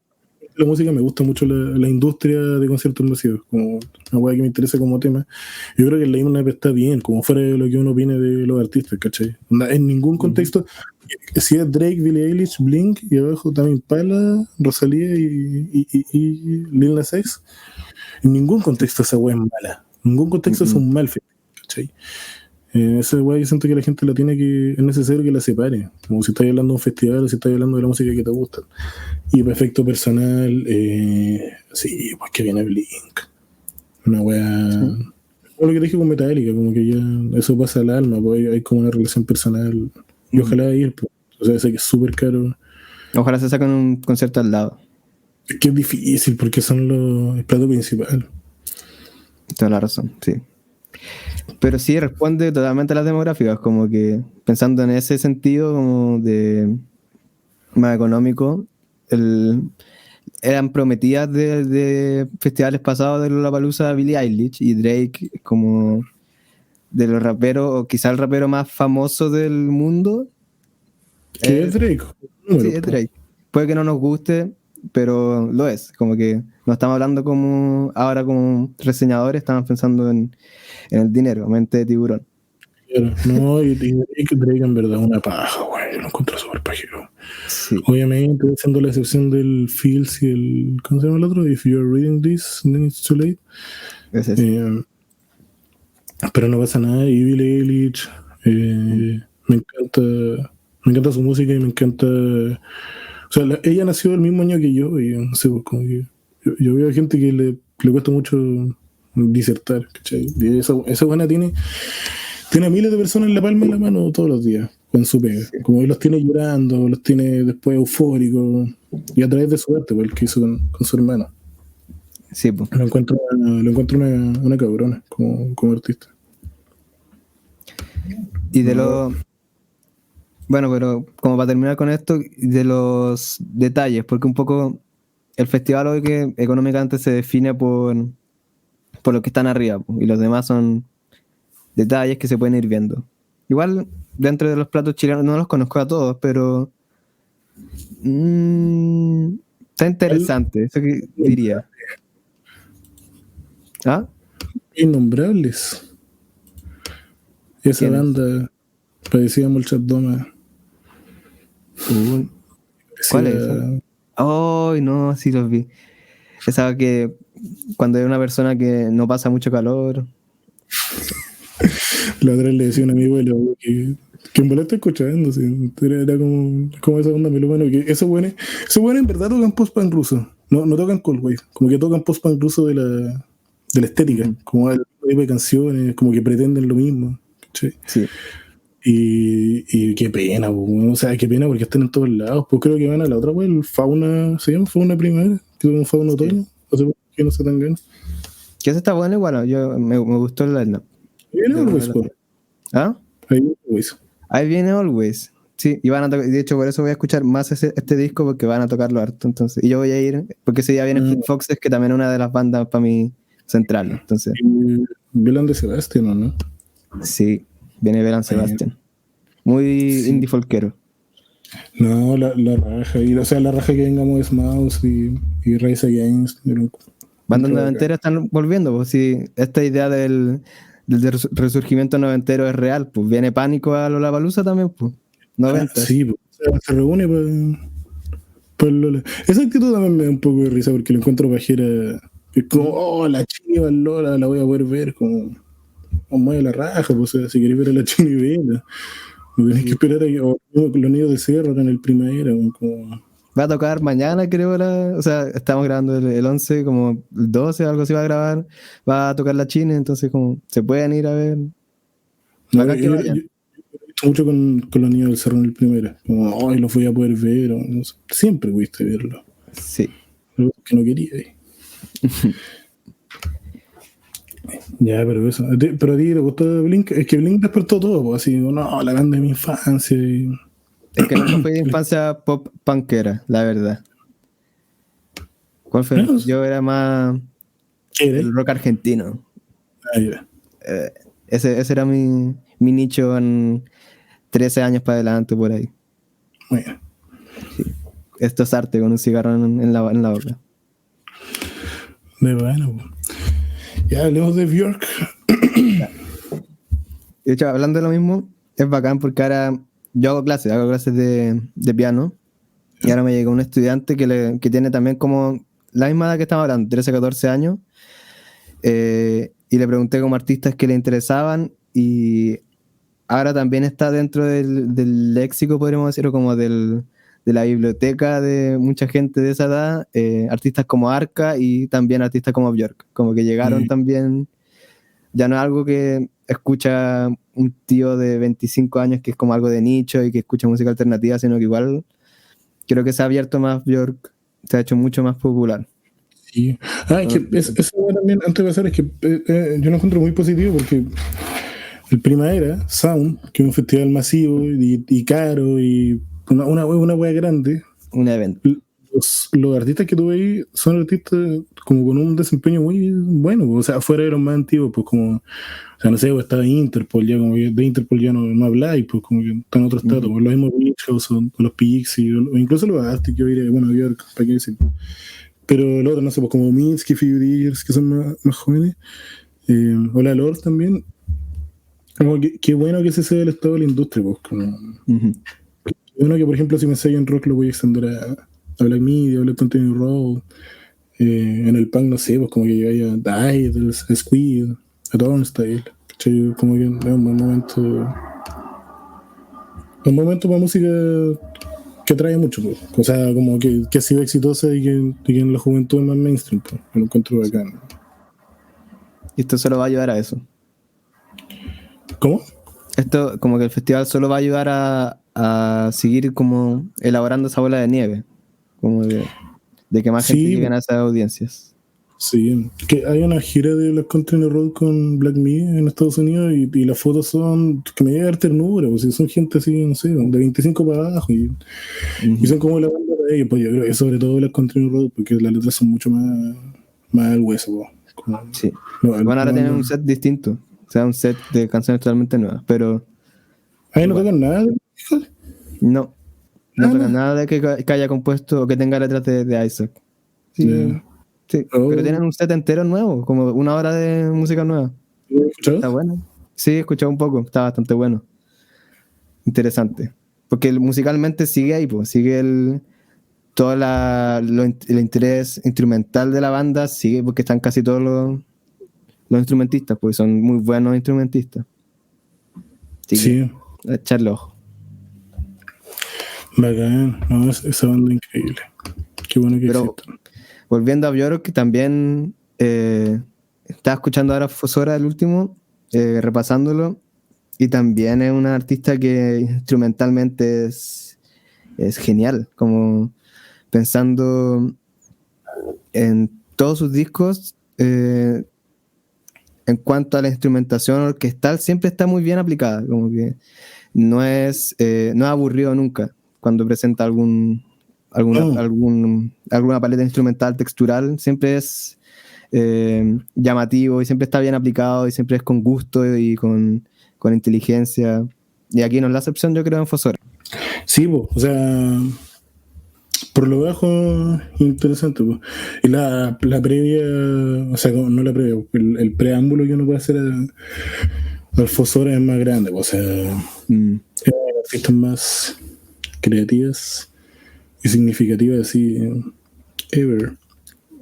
la música me gusta mucho la industria de conciertos masivos, como una weá que me interesa como tema. Yo creo que el line-up está bien, como fuera de lo que uno opine de los artistas, ¿cachai? En ningún Ujú. contexto, si es Drake, Billie Eilish, Blink y abajo también Pala, Rosalía y Lil Nas X, en ningún contexto esa weá es mala. En ningún contexto es Mm, un mal festival, ¿cachai? Esa weá yo siento que la gente la tiene que, es necesario que la separe, como si estás hablando de un festival o si estás hablando de la música que te gusta. Y para efecto personal, sí, pues que viene Blink. Una wea. sí. Como lo que te dije con Metallica, como que ya eso pasa al alma, pues hay como una relación personal. Y Mm. ojalá ir, pues. O sea, sé que es súper caro. Ojalá se saquen un concierto al lado. Es que es difícil porque son el plato principal. Toda la razón, sí. Pero sí responde totalmente a las demográficas, como que pensando en ese sentido como de más económico, el, eran prometidas de festivales pasados de Lollapalooza Billie Eilish y Drake como de los raperos, o quizá el rapero más famoso del mundo. Que es Es, Drake, sí, números, es pues. Drake. Puede que no nos guste, pero lo es. Como que no estamos hablando como ahora como reseñadores, estamos pensando en el dinero, mente de tiburón. Claro, no, y Drake en verdad una paja, güey. Yo lo encuentro súper pajero. Sí, Obviamente, haciendo la excepción del Fields y el. ¿Cómo se llama el otro? If you're reading this, then it's too late. ese es. Eh, pero no pasa nada. Y Billie Eilish. Me encanta. Me encanta su música y me encanta. O sea, ella nació el mismo año que yo. Y no sé, pues, como que. Yo veo gente que le cuesta mucho disertar, ¿cachai? Y esa buena tiene a miles de personas en la palma de la mano todos los días con su pega. Sí, Como que los tiene llorando, los tiene después eufóricos. Y a través de su arte, pues, el que hizo con su hermano. sí, po. Lo encuentro una cabrona como artista. Y de No, los. Bueno, pero como para terminar con esto, de los detalles, porque un poco el festival hoy que económicamente se define por los que están arriba, po, y los demás son detalles que se pueden ir viendo. Igual, dentro de los platos chilenos, no los conozco a todos, pero está interesante, eso que diría. ¿Ah? Innombrables. Esa ¿Quién es? banda parecía mucho Doma. ¿Cuál es esa? Parecía. Ay, no, sí los vi. Esa que cuando hay una persona que no pasa mucho calor. La otra vez le decía a un amigo que en verdad está escuchando. Sí. Era como esa onda melómana. Que esos buenos en verdad tocan post-punk ruso. No tocan cold wave. Como que tocan post-punk ruso de la estética. Ujú. Como el tipo de canciones. Como que pretenden lo mismo. ¿Cachai? Sí, Y qué pena, po, o sea, qué pena porque están en todos lados. Pues creo que van a la otra, pues, el Fauna, ¿se llama Fauna Primavera? Que es un Fauna sí. Otoño. No sé por qué no se tan ganas. Que ese está bueno igual, me gustó el line-up. Viene De Always, los po. ¿Ah? Ahí viene Always. Ahí viene Always. Sí, y van a de hecho por eso voy a escuchar más este disco porque van a tocarlo harto, entonces. Y yo voy a ir, porque ese día viene Ah, Fleet Foxes, que también es una de las bandas para mí centrales. Entonces, y Violan de Sebastián, ¿o no? sí, viene Belan Eh, Sebastián. Muy sí. indie folkero. No, la raja. O sea, la raja que vengamos es Mouse y Rise Against. Yo lo Bandas encuentro bacán. noventeras están volviendo, pues sí, esta idea del resurgimiento noventero es real, pues viene Pánico a Lollapalooza también, pues. Noventas. Sí, po. O sea, se reúne para Lola. Esa actitud también me da un poco de risa porque lo encuentro pajera. Es como, oh, la chiva Lola, la voy a poder ver como mueve la raja, pues, o sea, si querés ver a la chiva vela. No tenés que Sí. esperar a que los niños de cerro en el primavera, como. Va a tocar mañana, creo, o sea, estamos grabando el 11, como el 12, algo así va a grabar. Va a tocar la China, entonces como se pueden ir a ver. No, Bacán que vayan. mucho con los niños del cerro en el primavera. Como, ay, los voy a poder ver. O no sé. Siempre pudiste verlo. Sí. Pero que no quería. Ya, pero eso. Pero a ti te gustó Blink. Es que Blink despertó todo, pues, así, no, la banda de mi infancia. Es que nunca fui de infancia pop punkera, la verdad. ¿Cuál fue? No, Yo era más ¿qué era? el rock argentino. Ah, ya. Ese era mi nicho en 13 años para adelante, por ahí. Bueno, Esto es arte con un cigarro en la boca. de bueno. Pues. Ya hablemos de Björk. De hecho, hablando de lo mismo, es bacán porque ahora yo hago clases de piano. Y ahora me llegó un estudiante que tiene también como la misma edad que estamos hablando, 13, 14 años. Y le pregunté como artistas que le interesaban. Y ahora también está dentro del léxico, podríamos decir, o como de la biblioteca de mucha gente de esa edad, artistas como Arca y también artistas como Björk. Como que llegaron también. Ya no es algo que escucha un tío de 25 años que es como algo de nicho y que escucha música alternativa, sino que igual creo que se ha abierto más Björk, se ha hecho mucho más popular. Sí. Es que eso también, antes de pasar, es que yo lo encuentro muy positivo porque el Primavera Sound, que es un festival masivo y caro y una wea grande, Un evento. los artistas que tuve ahí son artistas como con un desempeño muy bueno, o sea, fuera de los más antiguos, pues como, o sea, no sé, pues estaba Interpol, ya como que de Interpol ya no habláis, pues como que están en otro estatus, pues los mismos Beach House o los Pixies, o incluso los Arctic, yo diría, bueno, Björk, para qué decir. Pero el otro, no sé, pues como Mitski, Few Years, que son más jóvenes, o la Lord también, Como que, qué bueno que ese sea el estado de la industria, pues. Qué bueno que, por ejemplo, si me ensayo en rock lo voy a extender a Black Media, a Black Continue Road. En el punk, no sé, pues como que llegáis a Died, a Squid, a Turnstile. ¿Cachai? Como que es un buen momento. Un momento para música que atrae mucho, pues. O sea, como que ha sido exitosa y que en la juventud es más mainstream, pues. Me lo encuentro bacán. Y esto solo va a ayudar a eso. ¿Cómo? Esto, como que el festival solo va a ayudar a seguir como elaborando esa bola de nieve. Como de que más gente Sí, lleguen a esas audiencias. sí. Que hay una gira de Black Country Road con Black Media en Estados Unidos y las fotos son que me llega a dar ternura, pues si son gente así, no sé, de 25 para abajo y son como la banda de ellos, pues yo creo que sobre todo Black Country Road porque las letras son mucho más al hueso, pues. Como, Sí. no, Van ahora a tener un set distinto. O sea, un set de canciones totalmente nuevas. Pero ahí no igual. tocan nada. No Nada. toca nada de que haya compuesto o que tenga letras de Isaac. Sí, Yeah. sí. Oh, Pero tienen un set entero nuevo, como 1 hora de música nueva. ¿lo has escuchado? Está bueno. Sí, he escuchado un poco, está bastante bueno. Interesante. Porque musicalmente sigue ahí, pues, sigue todo el interés instrumental de la banda, sigue porque están casi todos los instrumentistas, pues son muy buenos instrumentistas. Así Sí, que, echarle ojo. bacán. No, esa banda increíble. Qué bueno que Pero existen. volviendo a Björk, que también estaba escuchando ahora Fosora, el último, repasándolo, y también es una artista que instrumentalmente es genial, como pensando en todos sus discos, en cuanto a la instrumentación orquestal, siempre está muy bien aplicada, como que no es aburrido nunca cuando presenta alguna paleta instrumental textural, siempre es llamativo y siempre está bien aplicado y siempre es con gusto y con inteligencia. Y aquí no es la excepción, yo creo, en Fosora. Sí, po, o sea, por lo bajo, interesante. Po. Y la previa, o sea, no la previa, el preámbulo que uno puede hacer al Fosora es más grande. Po, o sea, es una de las artistas más creativas y significativas, así, ever,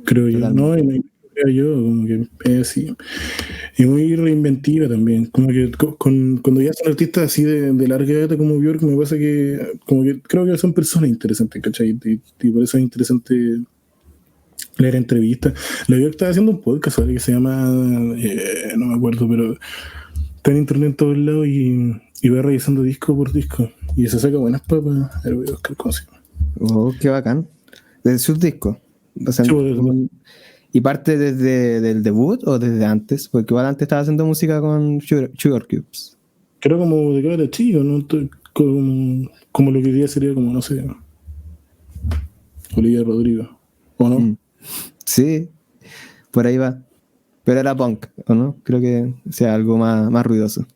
creo yo. Totalmente. No, y creo yo, como que es así. Y muy reinventiva también. Como que cuando ya son artistas así de larga data como Björk, me pasa que como que creo que son personas interesantes, ¿cachai? Y por eso es interesante leer entrevistas. La Björk estaba haciendo un podcast, ¿sabes? Que se llama, no me acuerdo, pero está en internet en todos lados y va revisando disco por disco. Y se saca buenas papas. A ver, voy a buscar cómo se llama. Oh, qué bacán. Desde sus discos. O sea, Sí, pues, ¿y parte desde del debut o desde antes? Porque igual antes estaba haciendo música con Sugar Cubes. creo como de cara chico, ¿no? Como lo que hoy día sería como, no sé, Olivia Rodrigo. ¿O no? Sí, por ahí va. Pero era punk, ¿o no? Creo que sea algo más ruidoso.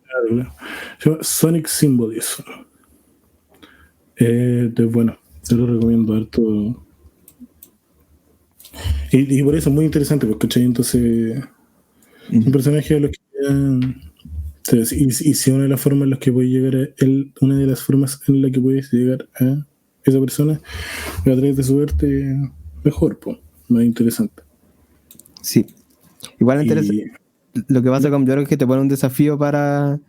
Claro. Se llama Sonic Symbolism. Entonces, bueno, te lo recomiendo harto. Y por eso es muy interesante, porque ¿cachai? Entonces, un personaje de los que y si una de las formas en las que puedes llegar a él, una de las formas en la que puedes llegar a esa persona a través de su arte, mejor, pues, más interesante. Sí. Igual interesa. Y Lo que pasa con Björk es que te pone un desafío para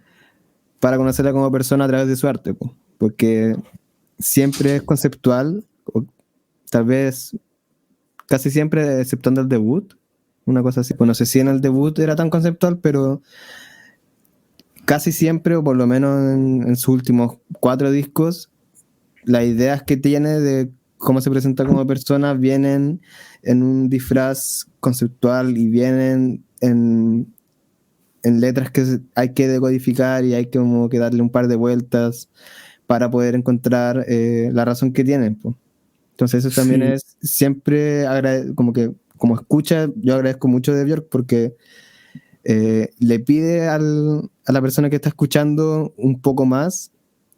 conocerla como persona a través de su arte, po. Porque siempre es conceptual, o tal vez casi siempre, exceptuando el debut, una cosa así. Pues no sé si en el debut era tan conceptual, pero casi siempre, o por lo menos en sus últimos 4 discos, las ideas que tiene de cómo se presenta como persona vienen en un disfraz conceptual y vienen en letras que hay que decodificar y hay que como que darle un par de vueltas para poder encontrar la razón que tienen, pues. Entonces eso también sí, es siempre como escucha, yo agradezco mucho de Björk porque le pide a la persona que está escuchando un poco más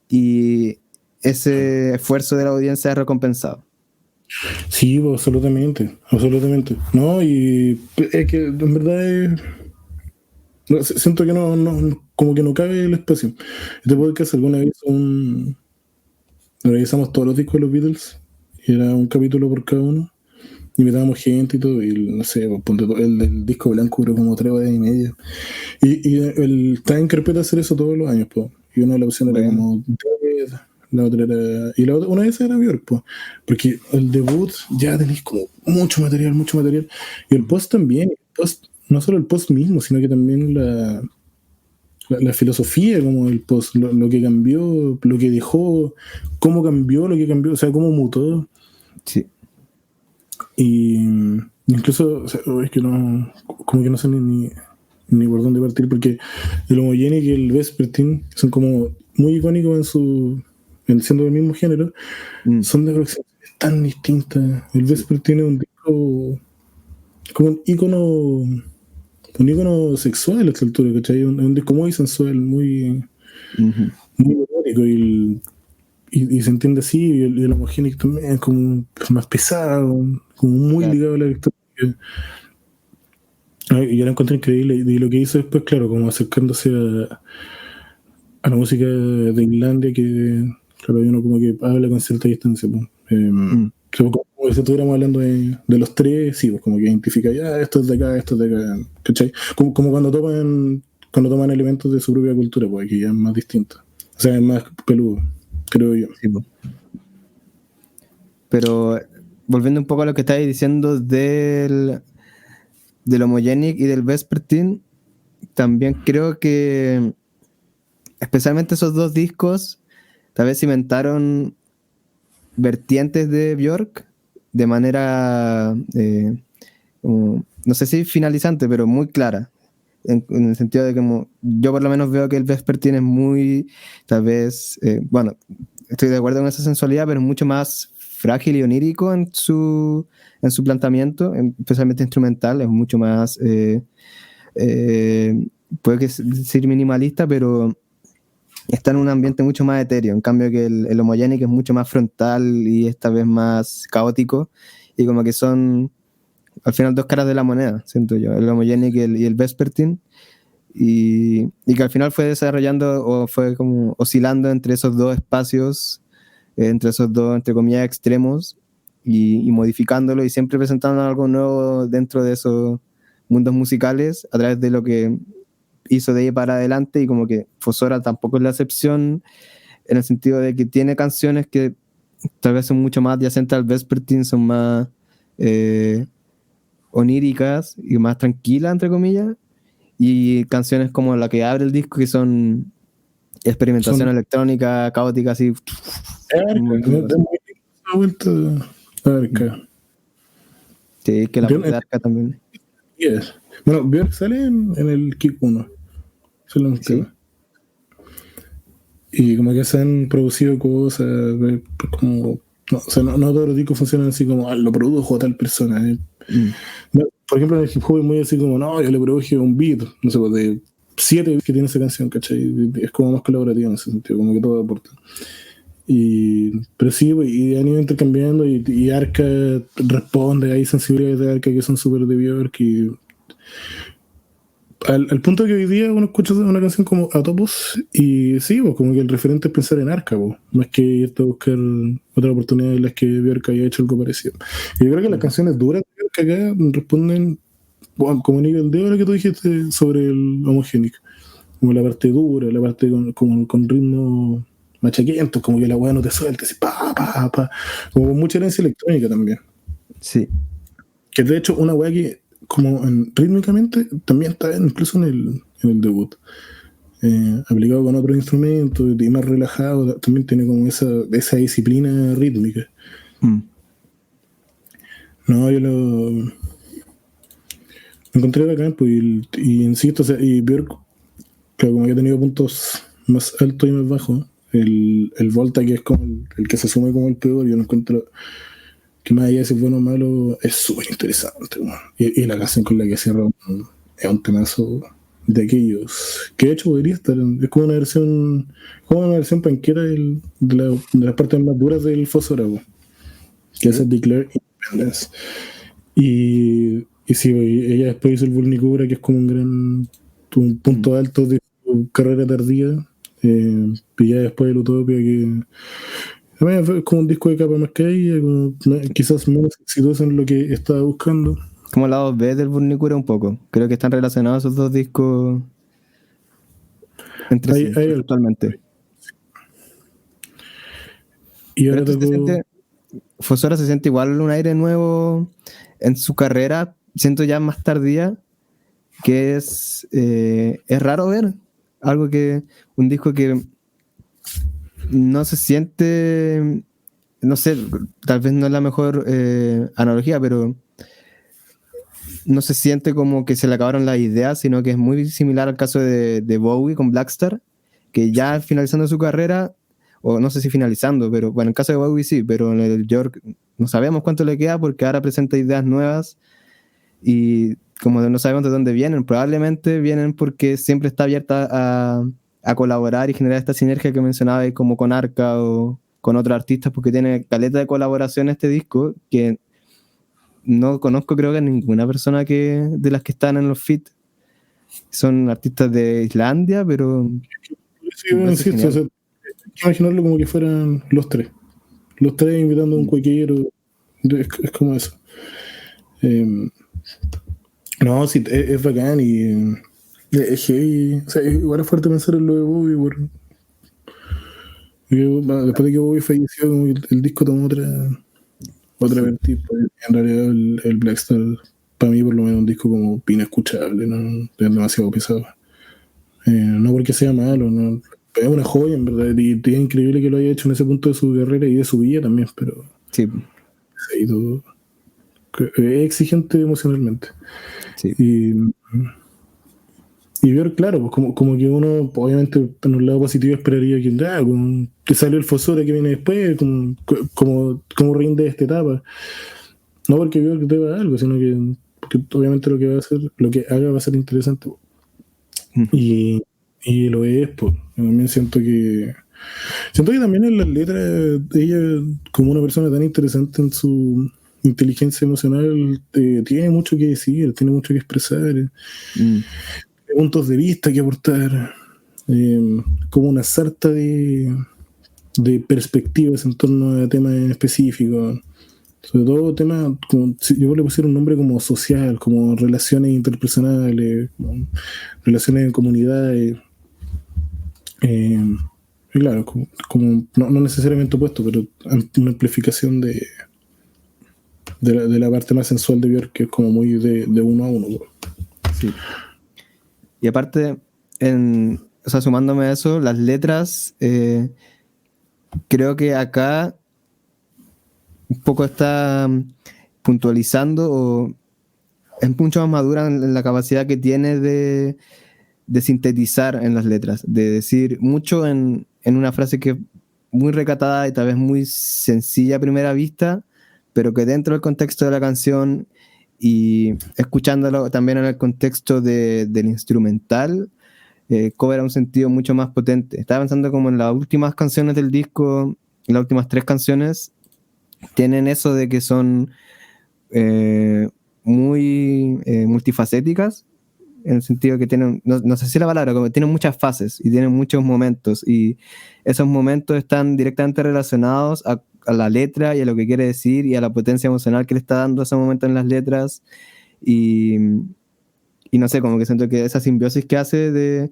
y ese esfuerzo de la audiencia es recompensado. sí, pues, absolutamente, absolutamente. No, y es que en verdad No, siento que como que no cabe el espacio. Este podcast alguna vez revisamos todos los discos de los Beatles, y era un capítulo por cada uno. Invitábamos gente y todo, y no sé, pues, el del disco blanco duró como 3 horas y media. Y estaba en carpeta hacer eso todos los años, pues. Y una de las opciones era como Dead, la otra era. Y la otra, una de esas era Björk, pues. Porque el debut ya tenéis como mucho material, mucho material. Y el post también. No solo el post mismo, sino que también la filosofía, como el post, lo que cambió, lo que dejó, cómo cambió, lo que cambió, o sea, cómo mutó. Sí. Y incluso, o sea, es que no, como que no sé ni por dónde partir, porque el Homogenic y el Vespertine son como muy icónicos siendo del mismo género, son de producciones tan distintas. El Vespertine es un disco, como un ícono sexual a esta altura, ¿cachai? Es un disco muy sensual, muy erótico, y se entiende así, y el Homogenic también es como más pesado, como muy ligado a la electrónica. Y yo la encontré increíble, y lo que hizo después, claro, como acercándose a la música de Islandia, que claro, uno como que habla con cierta distancia, pues. Como si estuviéramos hablando de los tres, sí, pues como que identifica, ya, esto es de acá, esto es de acá, ¿cachai? Como cuando toman elementos de su propia cultura, pues aquí ya es más distinto. O sea, es más peludo, creo yo. Sí, pues. Pero volviendo un poco a lo que estáis diciendo del Homogenic y del Vespertine, también creo que especialmente esos dos discos tal vez cimentaron vertientes de Björk de manera no sé si finalizante, pero muy clara, en el sentido de que yo por lo menos veo que el Vespertine es muy, tal vez, bueno, estoy de acuerdo con esa sensualidad, pero es mucho más frágil y onírico en su planteamiento, especialmente instrumental, es mucho más puede que ser minimalista, pero está en un ambiente mucho más etéreo, en cambio que el Homogenic es mucho más frontal y esta vez más caótico, y como que son al final dos caras de la moneda, siento yo, el Homogenic y el Vespertine, y que al final fue desarrollando o fue como oscilando entre esos dos espacios, entre esos dos, entre comillas, extremos, y modificándolo y siempre presentando algo nuevo dentro de esos mundos musicales a través de lo que hizo de ahí para adelante, y como que Fosora tampoco es la excepción, en el sentido de que tiene canciones que tal vez son mucho más adyacentes al Vespertine, son más oníricas y más tranquilas, entre comillas, y canciones como la que abre el disco que son experimentación electrónica, caótica, así. Arca. Sí, que la voz de Arca también. Yes. Bueno, Björk sale en el Kick 1. Sí. Y como que se han producido cosas, como. No, o sea, no todos los discos funcionan así como, lo produjo tal persona. Por ejemplo, en el hip hop es muy así como, no, yo le produje un beat, no sé, pues de 7 beats que tiene esa canción, ¿cachai? Es como más colaborativo en ese sentido, como que todo aporta. Pero sí, y han ido intercambiando, y Arca responde, hay sensibilidades de Arca que son súper de Björk, y al punto que hoy día uno escucha una canción como Atopos, y sí, pues como que el referente es pensar en Arca, pues, más que irte a buscar otra oportunidad en las que Björk haya hecho algo parecido. Y yo creo que las canciones duras de Björk acá responden, bueno, como nivel de oro que tú dijiste sobre el Homogenic, como la parte dura, la parte con ritmo machaquientos, como que la weá no te suelta, así, como con mucha herencia electrónica también. Sí. Que de hecho una weá que como rítmicamente también está incluso en el debut. Aplicado con otros instrumentos y más relajado, también tiene como esa disciplina rítmica. No, yo lo encontré bacán, pues, y insisto, o sea, y Björk, claro, como que ha tenido puntos más altos y más bajos, el Volta, que es como el que se asume como el peor, yo lo encuentro que más allá de ser bueno o malo, es súper interesante, bueno. Y la canción con la que cierra es un temazo de aquellos que de hecho podría estar es como una versión panquera de las partes más duras del Fosora, que hace Declare Independence. Y sí, ella después hizo el Vulnicura, que es como un gran un punto alto de su carrera tardía. Y ya después el Utopia, que también fue como un disco de capa más caída, como quizás menos exitoso en lo que estaba buscando. Como la 2B del Burnicura un poco. Creo que están relacionados esos dos discos entre sí, actualmente. Y ahora Fosora se siente igual un aire nuevo en su carrera, siento ya más tardía, que es raro ver un disco que no se siente, no sé, tal vez no es la mejor analogía, pero no se siente como que se le acabaron las ideas, sino que es muy similar al caso de Bowie con Blackstar, que ya finalizando su carrera, o no sé si finalizando, pero bueno, en el caso de Bowie sí, pero en el York no sabemos cuánto le queda porque ahora presenta ideas nuevas y como no sabemos de dónde vienen, probablemente vienen porque siempre está abierta a colaborar y generar esta sinergia que mencionaba como con Arca o con otros artistas, porque tiene caleta de colaboración este disco que no conozco, creo que ninguna persona de las que están en los feat. Son artistas de Islandia, pero sí, insisto, o sea, imaginarlo como que fueran los tres invitando a un cuequero, es como eso. No, sí, es bacán y es heavy. O sea, igual es fuerte pensar en lo de Bobby. Después de que Bobby falleció, como que el disco tomó otra vertiente. En realidad, el Blackstar, para mí, por lo menos, un disco como inescuchable, ¿no? Es demasiado pesado. No porque sea malo, ¿no? Es una joya, en verdad. Y es increíble que lo haya hecho en ese punto de su carrera y de su vida también, pero. Sí. Sí, todo. Es exigente emocionalmente. Sí. Y ver, claro, pues como que uno, obviamente, en un lado positivo esperaría que salió el Fosora que viene después, como rinde esta etapa. No porque veo que te va a algo, sino que porque obviamente lo que haga va a ser interesante. Y lo es, pues. Yo también siento que también en las letras ella, como una persona tan interesante en su inteligencia emocional, tiene mucho que decir, tiene mucho que expresar. Puntos de vista que aportar, como una sarta de perspectivas en torno a temas específicos, sobre todo temas, como si yo le pusiera un nombre como social, como relaciones interpersonales, como relaciones en comunidades, y claro, como no necesariamente opuesto, pero una amplificación de la parte más sensual de Björk, que es como muy de uno a uno. Sí. Y aparte, o sea, sumándome a eso, las letras, creo que acá un poco está puntualizando o es mucho más madura en la capacidad que tiene de sintetizar en las letras, de decir mucho en una frase que es muy recatada y tal vez muy sencilla a primera vista, pero que dentro del contexto de la canción y escuchándolo también en el contexto del instrumental, cobra un sentido mucho más potente. Estaba pensando como en las últimas canciones del disco, las últimas 3 canciones, tienen eso de que son muy multifacéticas, en el sentido que tienen, no sé si la palabra, como tienen muchas fases y tienen muchos momentos, y esos momentos están directamente relacionados a la letra y a lo que quiere decir y a la potencia emocional que le está dando ese momento en las letras, y no sé, como que siento que esa simbiosis que hace de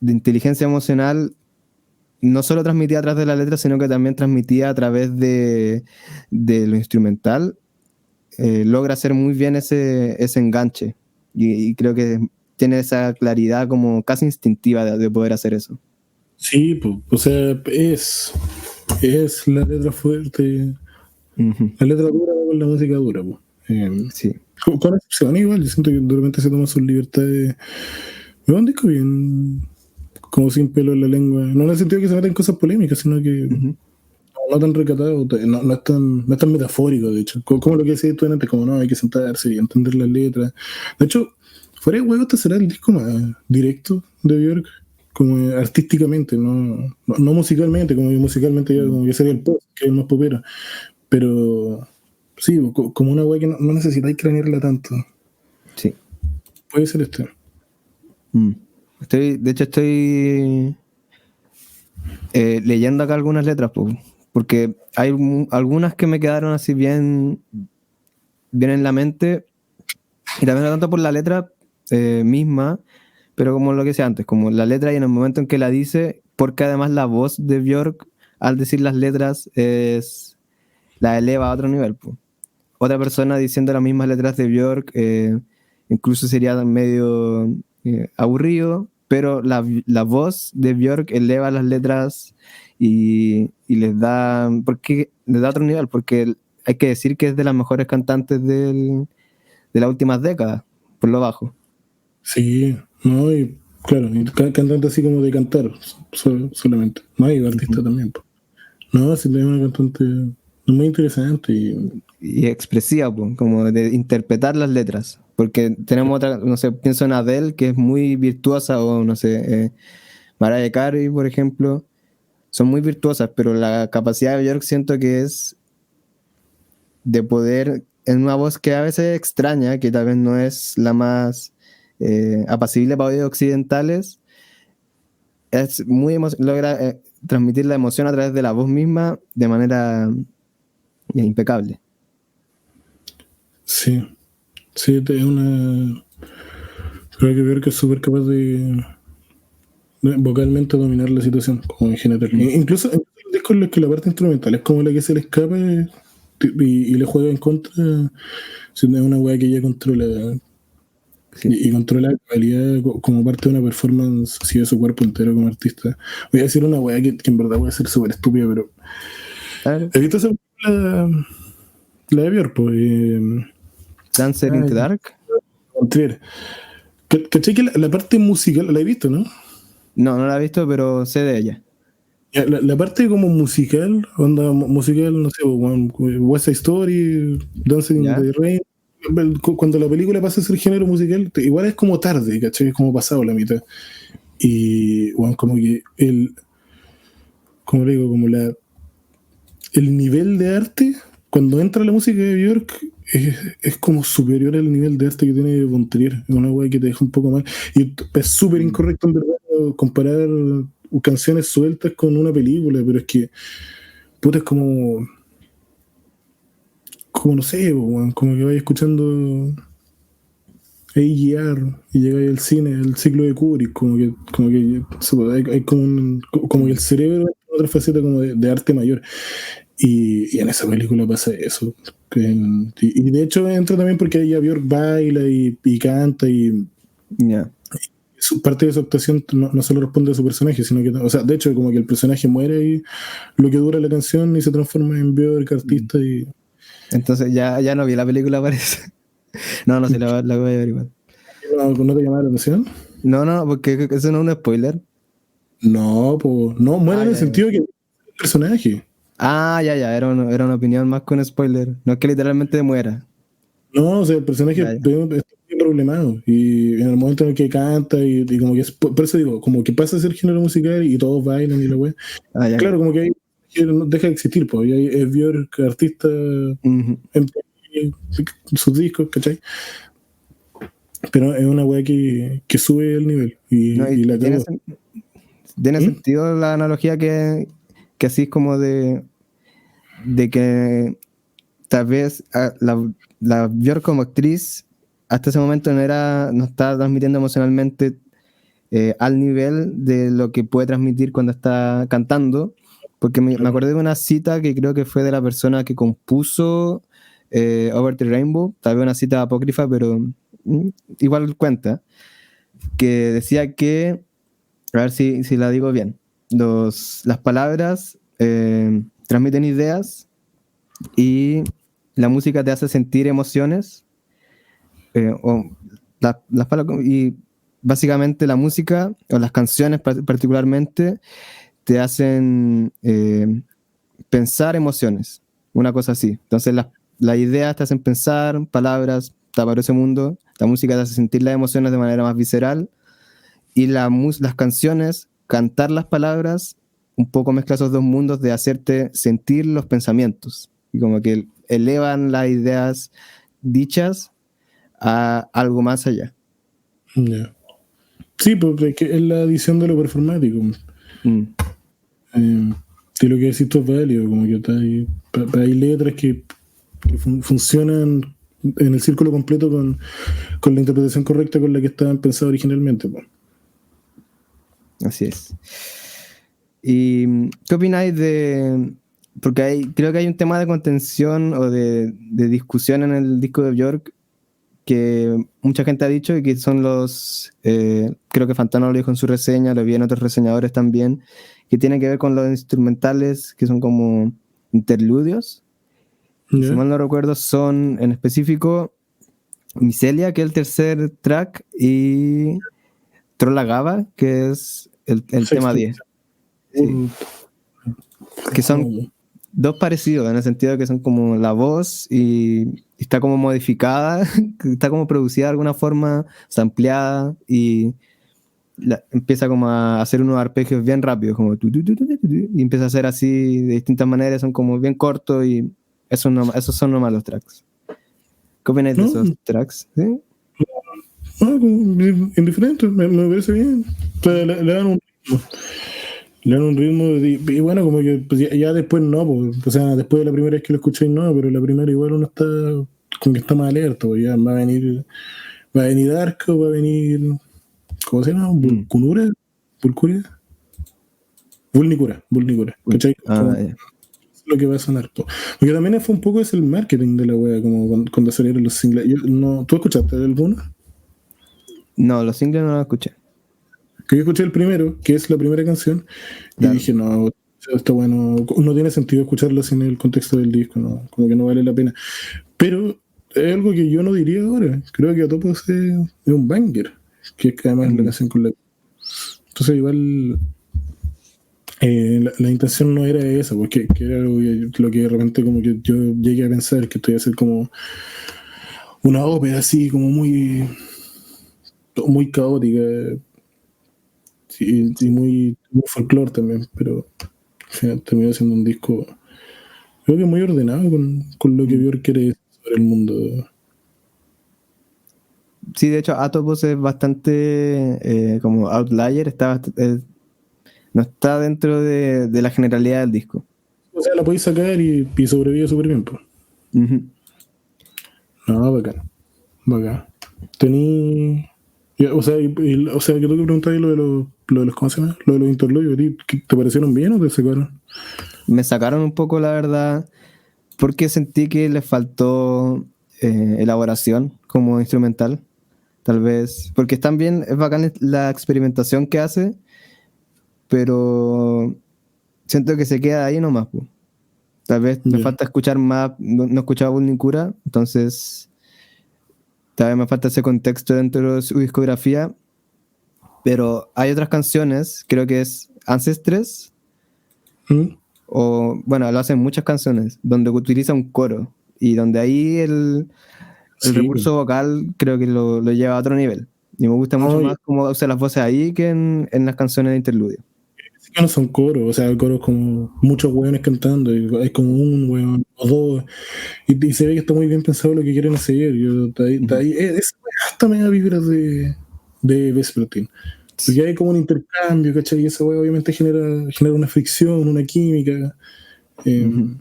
inteligencia emocional no solo transmitía a través de la letra, sino que también transmitía a través de lo instrumental, logra hacer muy bien ese enganche. Y creo que tiene esa claridad como casi instintiva de poder hacer eso. Sí, pues, o sea, es la letra fuerte, la letra dura con la música dura, pues. Sí. Con excepción igual, yo siento que de repente se toma sus libertades. Me va un disco bien, como sin pelo en la lengua. No en el sentido que se meten cosas polémicas, sino que no tan recatado, no es tan metafórico, de hecho. Como lo que decías tú antes, como no, hay que sentarse y entender las letras. De hecho, fuera de huevo, este será el disco más directo de Björk, como artísticamente, no musicalmente, como que musicalmente ya como que sería el pop, que es el más popero. Pero sí, como una wea que no necesitáis cranearla tanto. Sí. Puede ser este. De hecho, estoy leyendo acá algunas letras, porque hay algunas que me quedaron así bien en la mente, y también no tanto por la letra misma, pero como lo que decía antes, como la letra y en el momento en que la dice, porque además la voz de Björk al decir las letras la eleva a otro nivel. Otra persona diciendo las mismas letras de Björk incluso sería medio aburrido, pero la voz de Björk eleva las letras y les da otro nivel, porque hay que decir que es de las mejores cantantes de las últimas décadas, por lo bajo. Sí, no, y claro, y cantante así como de cantar solamente. No, y artista también. No, sí, es una cantante muy interesante. Y expresiva, como de interpretar las letras. Porque tenemos otra, no sé, pienso en Adele, que es muy virtuosa, o no sé, Mariah Carey, por ejemplo. Son muy virtuosas, pero la capacidad de Björk siento que es de poder, en una voz que a veces es extraña, que tal vez no es la más apacible para oídos occidentales, es muy logra transmitir la emoción a través de la voz misma de manera impecable. Sí, sí, es una. Creo que Björk es súper capaz de vocalmente dominar la situación, como en general. Incluso en discos en los que la parte instrumental es como la que se le escapa y le juega en contra, siendo una weá que ella controla. Sí. Y controla la calidad como parte de una performance así de su cuerpo entero como artista. Voy a decir una weá que en verdad puede ser súper estúpida, pero. Claro. ¿Has visto esa película, la de Björk? Dancer in the Dark. Trier. ¿Cachai que la parte musical, la he visto, no? No la he visto, pero sé de ella. La parte como musical, onda musical, no sé, West Side Story, Dancing in the Rain, cuando la película pasa a ser género musical, igual es como tarde, ¿cachai? Es como pasado la mitad. Y bueno, como que como le digo, como el nivel de arte, cuando entra la música de Björk, es como superior al nivel de arte que tiene Von Trier. Es una weá que te deja un poco mal. Y es súper incorrecto en verdad comparar canciones sueltas con una película, pero es que puta, es como no sé, como que vais escuchando AGR y llegáis al cine, el ciclo de Kubrick, como que hay como que el cerebro es otra faceta como de arte mayor. Y en esa película pasa eso. Y de hecho entra también porque ella Björk baila y canta y parte de su actuación no solo responde a su personaje, sino que, o sea, de hecho como que el personaje muere y lo que dura la canción y se transforma en Björk, artista y... Entonces ya no vi la película, parece. No sé, la voy a ver igual. ¿No te llamaba la atención? No, porque eso no es un spoiler. No, pues no, muere en el sentido que el personaje. Ya, era una opinión más con spoiler. No es que literalmente muera. No, o sea, el personaje está bien problemado. Y en el momento en el que canta y como que es, por eso digo, como que pasa a ser género musical y todos bailan y la wea. Claro, como que ahí deja de existir, pues. Y ahí es Björk, artista, en sus discos, ¿cachai? Pero es una wea que sube el nivel. Y la tiene, cagó. tiene sentido la analogía que así es como de que tal vez la Björk como actriz hasta ese momento no está transmitiendo emocionalmente al nivel de lo que puede transmitir cuando está cantando, porque me acordé de una cita que creo que fue de la persona que compuso Over the Rainbow, tal vez una cita apócrifa, pero igual cuenta, que decía que, a ver si la digo bien, las palabras transmiten ideas y la música te hace sentir emociones, y básicamente la música o las canciones particularmente te hacen pensar emociones, una cosa así. Entonces las ideas te hacen pensar, palabras, te aparece ese mundo, la música te hace sentir las emociones de manera más visceral y las canciones, cantar las palabras, un poco mezcla esos dos mundos de hacerte sentir los pensamientos y como que elevan las ideas dichas a algo más allá. Yeah. Sí, porque es que es la adición de lo performático. Sí, lo que decís tú es válido, como que hay letras que funcionan en el círculo completo con la interpretación correcta con la que estaban pensadas originalmente. Pues. Así es. ¿Y qué opináis de...? Porque creo que hay un tema de contención o de discusión en el disco de Björk que mucha gente ha dicho y que son creo que Fantano lo dijo en su reseña, lo vi en otros reseñadores también, que tiene que ver con los instrumentales que son como interludios. Y si ¿Ya? mal no recuerdo, son en específico Micelia, que es el tercer track, y Trolla Gava, que es el tema Sexto. 10. Sí. Que son dos parecidos, en el sentido de que son como la voz y está como modificada, está como producida de alguna forma, sampleada y empieza como a hacer unos arpegios bien rápidos, como y empieza a hacer así de distintas maneras, son como bien cortos y esos son nomás los tracks. ¿Qué opináis de No, esos tracks? ¿Sí? como indiferente, me parece bien. O sea, le dan un ritmo. Le dan un ritmo y bueno, como que pues ya después no, pues, o sea, después de la primera vez que lo escuché no, pero la primera igual uno está como que está más alerta, pues ya va a venir Arco, va a venir, ¿cómo se llama? Vulcunura, Vulcuria, Vulnicura, ¿cachai? Como Ya. lo que va a sonar, pues. Porque también fue un poco es el marketing de la wea, como cuando salieron los singles. ¿Tú escuchaste alguno? No, los singles no los escuché. Que yo escuché el primero, que es la primera canción, y Claro. dije, no, está bueno, no tiene sentido escucharlo sin el contexto del disco, no, como que no vale la pena. Pero es algo que yo no diría ahora. Creo que Atopos es un banger, que es que además la canción con la... Entonces igual la intención no era esa, porque que era lo que de repente como que yo llegué a pensar, que estoy a hacer como una ópera así, como muy caótica, y muy folclore también, pero al final terminó siendo un disco, creo que muy ordenado con lo que Björk quiere decir sobre el mundo. Sí, de hecho, Atopos es bastante como outlier, no está dentro de la generalidad del disco. O sea, la podéis sacar y sobrevive súper bien, pues. Uh-huh. No, bacán, bacán. Tení... O sea, o sea, que tú que preguntabas lo de los, ¿cómo se llama? Lo de los interludios, ¿a ti ¿te parecieron bien o te sacaron? Me sacaron un poco, la verdad, porque sentí que les faltó elaboración como instrumental, tal vez, porque están bien, es bacán la experimentación que hace, pero siento que se queda ahí nomás, po. Tal vez me Ya. falta escuchar más, no he escuchado Vulnicura, entonces tal vez me falta ese contexto dentro de su discografía, pero hay otras canciones, creo que es Ancestres, ¿Mm? o bueno, lo hacen muchas canciones, donde utiliza un coro, y donde ahí el Sí, pues. recurso vocal creo que lo lleva a otro nivel. Y me gusta mucho No, más cómo usa las voces ahí que en las canciones de interludio. que no son coros, o sea, coros como muchos hueones cantando, y hay como un hueón o dos, y se ve que está muy bien pensado lo que quieren hacer. Está ahí, hasta me da vibras de Vespertine. Porque hay como un intercambio, ¿cachai? Y esa hueá obviamente genera una fricción, una química. Eh, Uh-huh.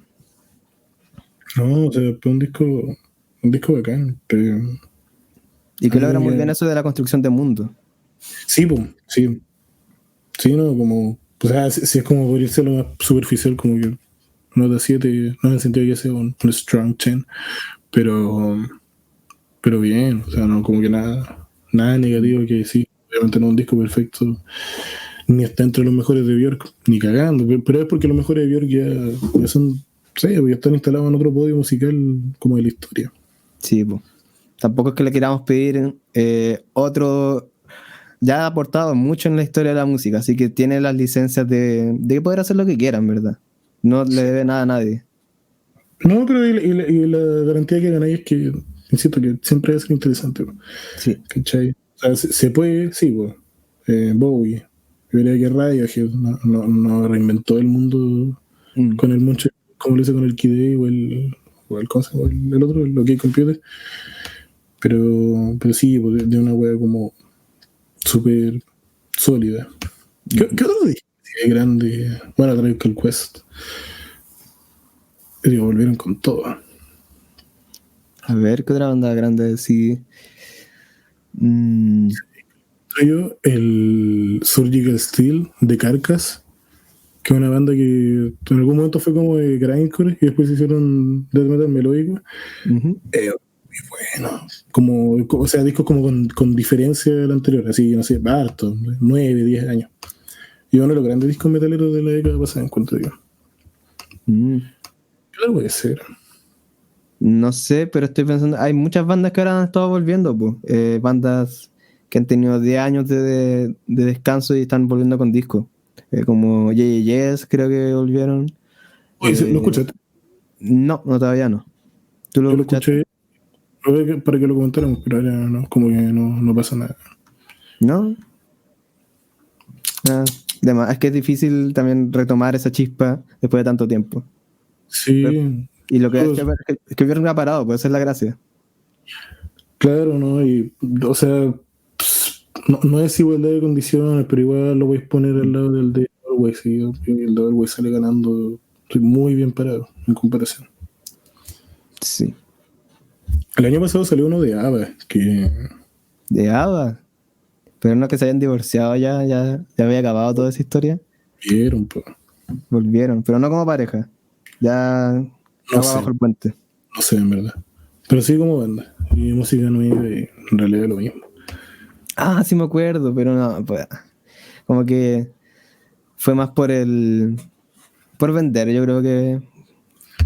no, o sea, es un disco bacán. Pero Y a que mí logra me muy bien queda... eso de la construcción de mundo. Sí, pues, sí. Sí, no, como... O sea, si es como por irse a lo más superficial, como que nota 7 no en el sentido de que sea un strong 10, pero, pero bien, o sea, no como que nada negativo que decir. Obviamente no es un disco perfecto, ni está entre los mejores de Björk, ni cagando, pero es porque los mejores de Björk ya son, no sé, ya están instalados en otro podio musical como de la historia. Sí, pues. Tampoco es que le queramos pedir otro. Ya ha aportado mucho en la historia de la música, así que tiene las licencias de poder hacer lo que quieran, ¿verdad? No le Sí. debe nada a nadie. No, pero y la garantía que ganáis es que, insisto, que siempre va a ser interesante, Sí. ¿cachai? O sea, se puede, sí, pues, Bowie, yo diría que Radiohead no reinventó el mundo Mm. con el mucho, como lo hizo con el Kid A o el, ¿cómo se llama? El otro, el OK Computer, pero sí, pues, de una wea como súper sólida. ¿Qué otro disco grande? Bueno, Tribe Called Quest. Digo, volvieron con todo. A ver, ¿qué otra banda grande sí? Yo, el Surgical Steel de Carcass, que es una banda que en algún momento fue como de grindcore y después hicieron death metal melódico. Uh-huh. Bueno, como, o sea, discos como con diferencia del anterior, así, no sé, harto, 9, 10 años. Y uno de los grandes discos metaleros de la década pasada, encuentro yo. ¿Qué puede ser? No sé, pero estoy pensando, hay muchas bandas que ahora han estado volviendo, pues. Bandas que han tenido 10 años de descanso y están volviendo con discos. Como Yes, creo que volvieron. Oye, ¿lo escuchaste? No, todavía no. ¿Tú lo Yo lo escuchaste? escuché para que lo comentáramos, pero ahora no, como que no pasa nada. ¿No? Es que es difícil también retomar esa chispa después de tanto tiempo. Sí, Y lo que pues, es que hubieran parado, puede ser la gracia. claro, ¿no? Y, o sea, no es igualdad de condiciones, pero igual lo voy a poner al lado del de Always, y el de Always sale ganando. Estoy muy bien parado en comparación. Sí. El año pasado salió uno de ABBA, que De ABBA. Pero no que se hayan divorciado ya había acabado toda esa historia. vieron, pues. Volvieron, pero no como pareja. Ya No agua sé, bajo el puente. no sé en verdad. Pero sí como banda. Y música nueva y en realidad lo mismo. Ah, sí me acuerdo, pero no, pues, como que fue más por vender, yo creo que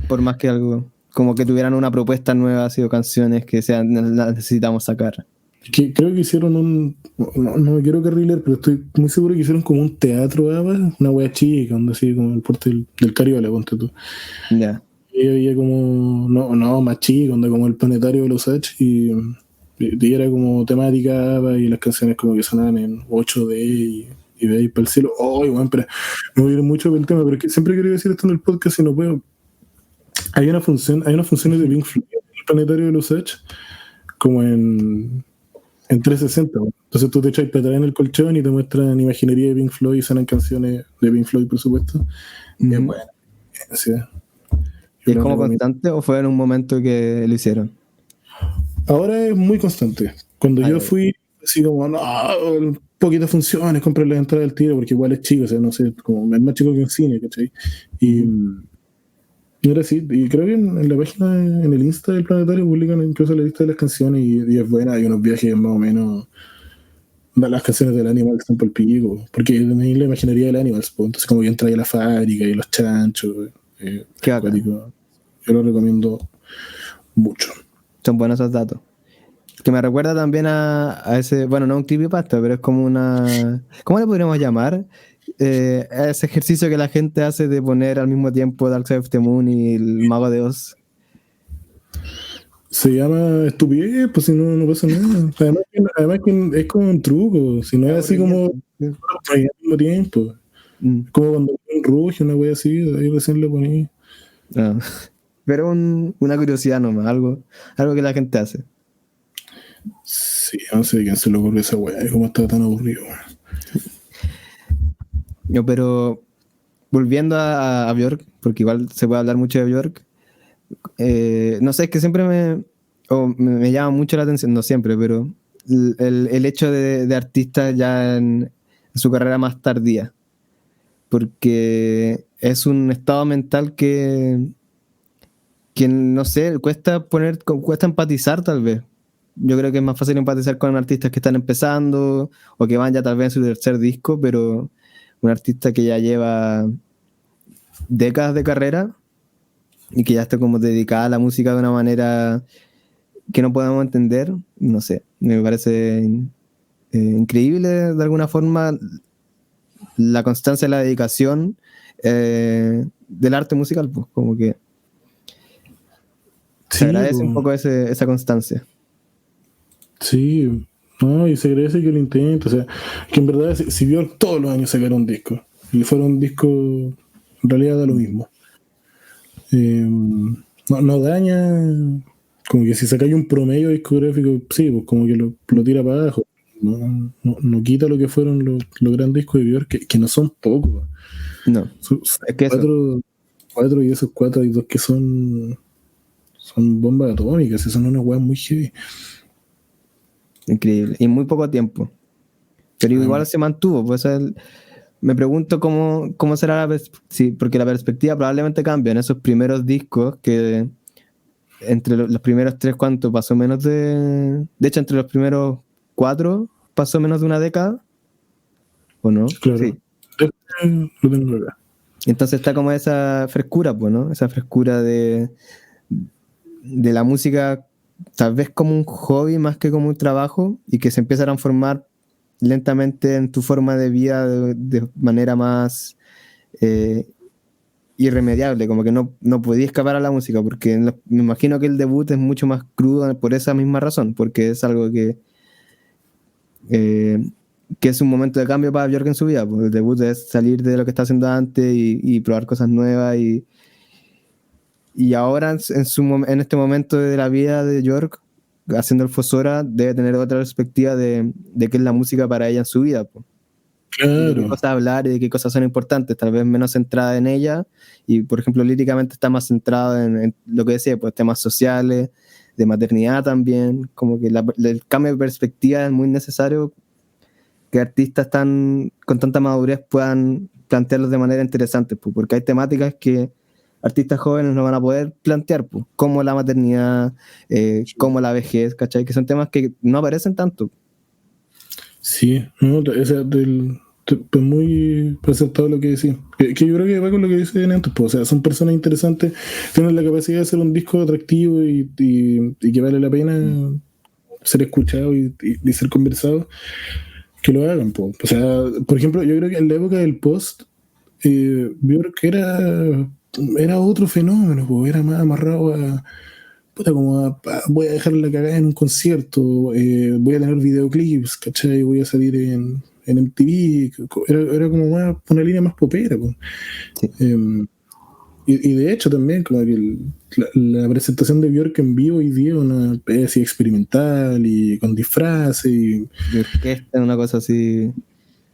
por más que algo, como que tuvieran una propuesta nueva, ha sido canciones que sean, las necesitamos sacar. Que creo que hicieron no me quiero carriler, pero estoy muy seguro que hicieron como un teatro, ABBA, una wea chica, donde así como el puerto del Cariola, ponte tú. Ya. Y había como, no, más chico, onda como el planetario de los H, y era como temática ABBA y las canciones como que sonaban en 8D y de ahí para el cielo. Oh, bueno, pero me voy a ir mucho por el tema, pero es que siempre quería decir esto en el podcast y no puedo. Hay unas funciones de Pink Floyd en el planetario de los H, como en 360. Bueno. Entonces tú te echas para atrás en el colchón y te muestran imaginería de Pink Floyd y suenan canciones de Pink Floyd, por supuesto. Y es buena. Sí. ¿Y Yo es lo como recomiendo. constante o fue en un momento que lo hicieron? Ahora es muy constante. Cuando Ah, yo ya. fui, así como, no, poquitas funciones, compré la entrada del tiro, porque igual es chico, o sea, no sé, como es más chico que un cine, ¿cachai? Y Ujú. ahora sí, y creo que en la página, en el Insta del Planetario, publican incluso la lista de las canciones y es buena, hay unos viajes más o menos. Las canciones del Animal están por el pico, porque tenéis la imaginería del Animals, pues, entonces como que entra ahí a la fábrica y los chanchos, Qué es bacán. cuático. Yo lo recomiendo mucho. Son buenos esos datos. Que me recuerda también a ese, bueno, no un creepypasta, pero es como una, ¿cómo le podríamos llamar? A ese ejercicio que la gente hace de poner al mismo tiempo Dark Side of the Moon y el Mago de Oz. Se llama estupidez, pues si no pasa nada. Además que es como un truco, si no Qué es así como aburrimiento. al mismo tiempo. Mm. Es como cuando un ruge, una wea así, ahí recién le poní. Ah. Pero una curiosidad nomás, algo que la gente hace. Sí, no sé quién se le ocurre esa wea, y cómo está tan aburrido. No, pero volviendo a Björk, porque igual se puede hablar mucho de Björk, no sé, es que siempre me llama mucho la atención, no siempre, pero el hecho de artistas ya en su carrera más tardía, porque es un estado mental que no sé, cuesta empatizar tal vez. Yo creo que es más fácil empatizar con artistas que están empezando o que van ya tal vez en su tercer disco, pero un artista que ya lleva décadas de carrera y que ya está como dedicada a la música de una manera que no podemos entender, no sé, me parece increíble de alguna forma la constancia y la dedicación del arte musical, pues como que se Sí, agradece un pues, poco esa constancia. sí, no, y se agradece que lo intente, o sea, que en verdad si vio todos los años sacar un disco, y fuera un disco, en realidad da lo mismo. No daña, como que si sacáis un promedio discográfico, sí, pues como que lo tira para abajo. no quita lo que fueron los grandes discos de Björk, que no son pocos. No, Son es que cuatro, y esos cuatro hay dos que son bombas atómicas, y son unas weas muy heavy. increíble. Y en muy poco tiempo. Pero igual se mantuvo. Pues me pregunto cómo será sí, porque la perspectiva probablemente cambia en esos primeros discos que entre los primeros 3, ¿cuánto? Pasó menos de hecho, entre los primeros 4 pasó menos de una década. ¿O no? Claro. Sí. Lo tengo acá. Entonces está como esa frescura, pues, ¿no? Esa frescura de la música, tal vez como un hobby más que como un trabajo, y que se empieza a transformar lentamente en tu forma de vida de manera más irremediable, como que no podía escapar a la música, porque me imagino que el debut es mucho más crudo por esa misma razón, porque es algo que es un momento de cambio para Björk en su vida. Pues el debut es salir de lo que está haciendo antes y probar cosas nuevas, y ahora en este momento de la vida de Björk haciendo el Fosora debe tener otra perspectiva de qué es la música para ella en su vida, pues. Y de qué Claro. cosas hablar y de qué cosas son importantes, tal vez menos centrada en ella, y por ejemplo líricamente está más centrada en lo que decía, pues temas sociales, de maternidad también, como que el cambio de perspectiva es muy necesario, que artistas con tanta madurez puedan plantearlos de manera interesante, pues, porque hay temáticas que artistas jóvenes no van a poder plantear, pues, como la maternidad, como la vejez, ¿cachai? Que son temas que no aparecen tanto. Sí, no, pues muy acertado lo que decía. Que yo creo que va con lo que dice antes, pues, o sea, son personas interesantes, tienen la capacidad de hacer un disco atractivo y que vale la pena ser escuchado y ser conversado, que lo hagan, pues. O sea, por ejemplo, yo creo que en la época del post, Björk era otro fenómeno, pues, era más amarrado a puta, como voy a dejar la cagada en un concierto, voy a tener videoclips, ¿cachai? Voy a salir en MTV, era como una línea más popera, pues. Sí. Y de hecho también, como que la presentación de Björk en vivo hoy día es una especie experimental y con disfraces y orquesta, una cosa así.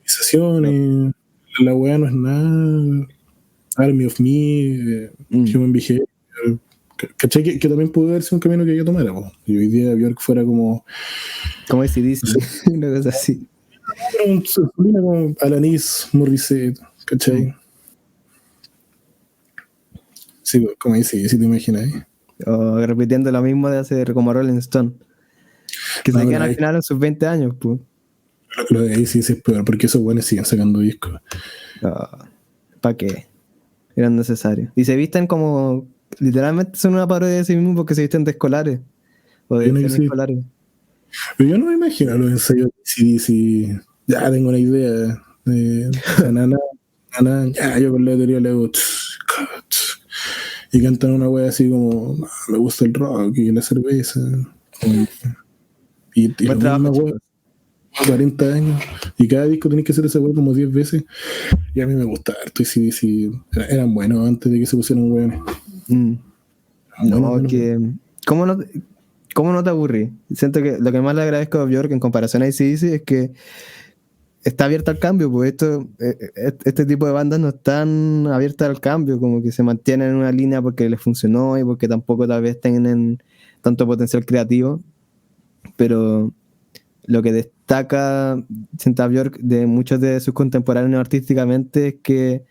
sensaciones. La weá no es nada. Army of Me, Human Behavior. ¿Cachai? Que también pudo haber sido un camino que yo tomara, po. Y hoy día Björk fuera como dice, una cosa así. Como Alanis Morissette, ¿cachai? Sí, como dice, si te imaginas. O repitiendo lo mismo de hacer como Rolling Stone. Que se quedan al final en sus 20 años, pues. Lo de ahí sí es peor, porque esos buenos siguen sacando discos. ¿Para qué? Eran necesarios. Y se visten como, literalmente son una parodia de sí mismos porque se visten de escolares. O de escolares. Pero yo no me imagino los ensayos de si ya tengo una idea. Ya, yo con la teoría le hago y cantan una wea así como me gusta el rock y la cerveza. Y Buen trabajo, una wea, 40 años. Y cada disco tenés que hacer esa wea como 10 veces. Y a mí me gusta harto. Y sí, eran buenos antes de que se pusieran weones. No, que... ¿Cómo no te aburrí? Siento que lo que más le agradezco a Björk en comparación a AC/DC es que está abierta al cambio, pues este tipo de bandas no están abiertas al cambio, como que se mantienen en una línea porque les funcionó y porque tampoco tal vez tienen tanto potencial creativo, pero lo que destaca, siento, a Björk de muchos de sus contemporáneos artísticamente es que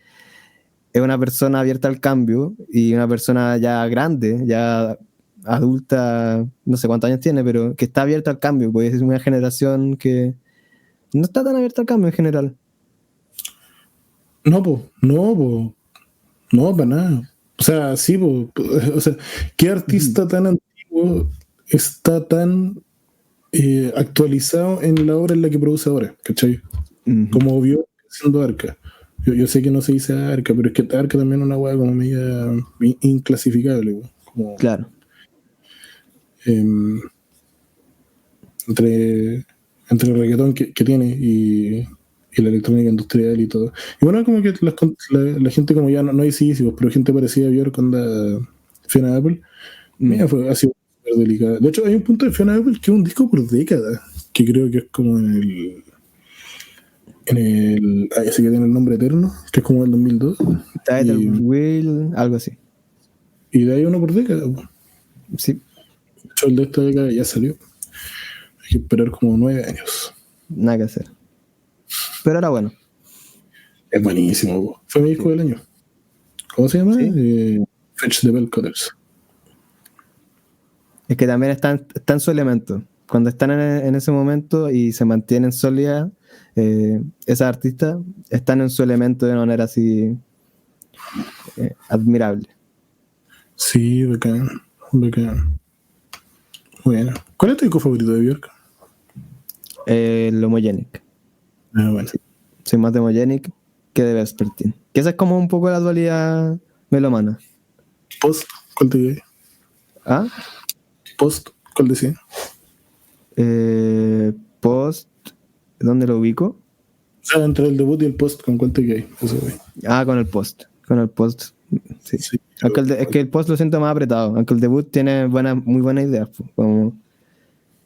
es una persona abierta al cambio y una persona ya grande, ya adulta, no sé cuántos años tiene, pero que está abierta al cambio, pues es una generación que no está tan abierta al cambio en general. No, para nada. O sea, sí, o sea, ¿qué artista tan antiguo está tan actualizado en la obra en la que produce ahora? ¿Cachai? Como vio haciendo Arca. Yo sé que no se dice Arca, pero es que Arca también es una hueá como media inclasificable. Como, claro. Entre el reggaetón que tiene y la electrónica industrial y todo. Y bueno, como que la gente como ya no hay sí, pero gente parecida a Björk cuando Fiona Apple, mira, ha sido súper delicada. De hecho, hay un punto de Fiona Apple que es un disco por década. que creo que es como ese que tiene el nombre eterno, que es como el 2002. Title Wheel, algo así. Y de ahí uno por década. Sí. De hecho, el de esta década ya salió. Hay que esperar como 9 años. Nada que hacer. Pero era bueno. Es buenísimo. Fue mi disco del año. ¿Cómo se llama? ¿Sí? Fetch the Bell Cutters. Es que también está en su elemento. Cuando están en ese momento y se mantienen sólidas, esas artistas están en su elemento de una manera así admirable. Sí, bacán. Bueno. ¿Cuál es tu disco favorito de Björk? El Homogenic. Bueno. Sí. Soy más de Homogenic que de Vespertine. Que esa es como un poco la dualidad melomana. Post, ¿cuál te dice? ¿Ah? Post, ¿cuál decía? Post, ¿dónde lo ubico? O sea, entre el debut y el post, ¿con cuál te quedas? Con el post. Sí. Es que el post lo siento más apretado. Aunque el debut tiene muy buenas ideas. Como,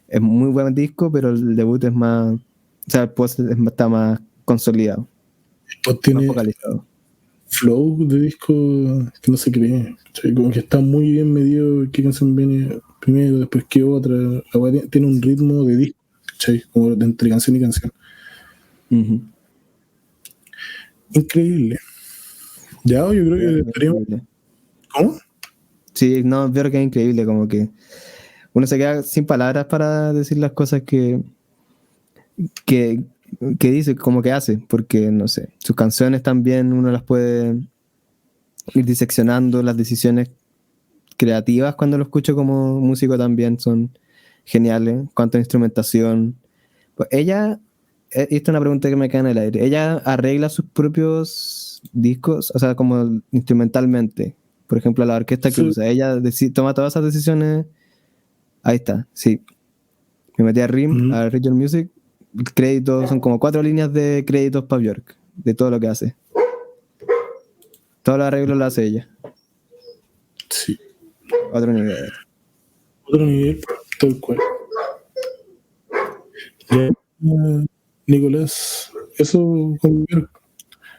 es muy buen disco, pero el debut es más. O sea, el post está más consolidado. El post tiene más focalizado. Flow de disco que no se cree. O sea, como que está muy bien medido qué canción viene primero, después qué otra. Tiene un ritmo de disco, ¿cachai? Como de entre canción y canción. Uh-huh. Increíble. Ya, yo creo que estaríamos. ¿Cómo? Sí, no, veo que es increíble, como que uno se queda sin palabras para decir las cosas que dice, como que hace, porque no sé, sus canciones también uno las puede ir diseccionando, las decisiones creativas cuando lo escucho como músico también son geniales, cuanto a instrumentación. Pues ella, esta es una pregunta que me queda en el aire, ella arregla sus propios discos, o sea, como instrumentalmente, por ejemplo, la orquesta que usa, ella toma todas esas decisiones, ahí está, sí. Me metí a RIM, a Regional Music, créditos, son como 4 líneas de créditos para Björk, de todo lo que hace. Todos los arreglos lo hace ella. Sí. Otro nivel, tal cual. Ya, Nicolás, eso con Björk.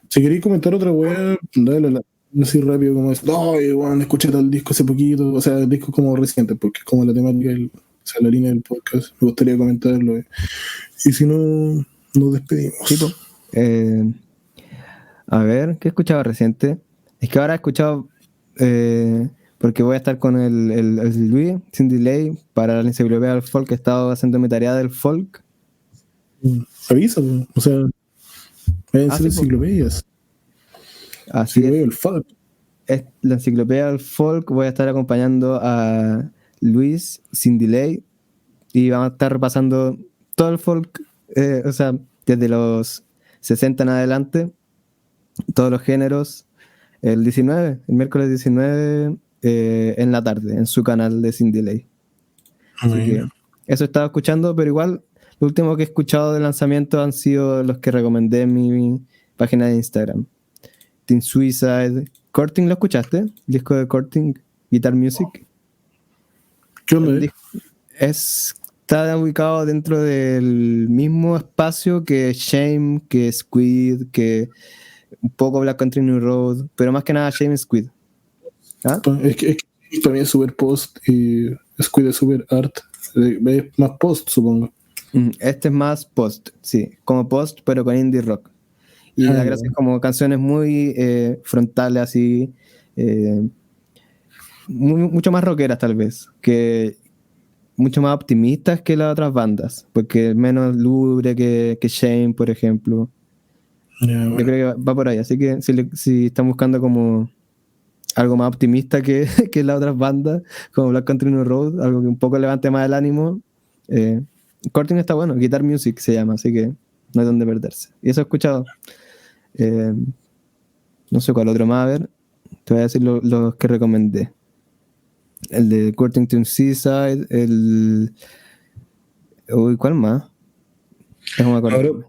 Si queréis comentar otra weá, dale así rápido como es. No, bueno, escuché tal disco hace poquito, o sea, el disco como reciente, porque es como la temática, o sea, la línea del podcast. Me gustaría comentarlo. Y si no, nos despedimos. Tipo, a ver, ¿qué he escuchado reciente? Es que ahora he escuchado, porque voy a estar con el Luis, sin delay, para la enciclopedia del folk. He estado haciendo mi tarea del folk. Avisa, o sea, vayan a ser sí, enciclopedias. Así es. El folk. Es la enciclopedia del folk. Voy a estar acompañando a Luis sin delay y vamos a estar repasando todo el folk, o sea, desde los 60 en adelante, todos los géneros. El miércoles 19 en la tarde, en su canal de Sin Delay. Así que eso estaba escuchando, pero igual lo último que he escuchado de lanzamiento han sido los que recomendé en mi página de Instagram. Teen Suicide. Courting, ¿lo escuchaste? El disco de Courting, Guitar Music. ¿Qué onda? Está ubicado dentro del mismo espacio que Shame, que Squid, que un poco Black Country New Road, pero más que nada Shame y Squid. ¿Ah? Es que también es super post y Squid es super art. Es más post, supongo. Este es más post, sí, como post, pero con indie rock. Y la gracia es como canciones muy frontales, así, mucho más rockeras tal vez, que mucho más optimistas que las otras bandas, porque es menos lúgubre que Shame, por ejemplo. Yo creo que va por ahí, así que si están buscando como algo más optimista que las otras bandas, como Black Country New Road, algo que un poco levante más el ánimo, Courting está bueno, Guitar Music se llama, así que no hay donde perderse. Y eso he escuchado. No sé cuál otro más, a ver, te voy a decir los que recomendé. El de Courting to Seaside, uy, ¿cuál más? Déjame acordarme. Ahora,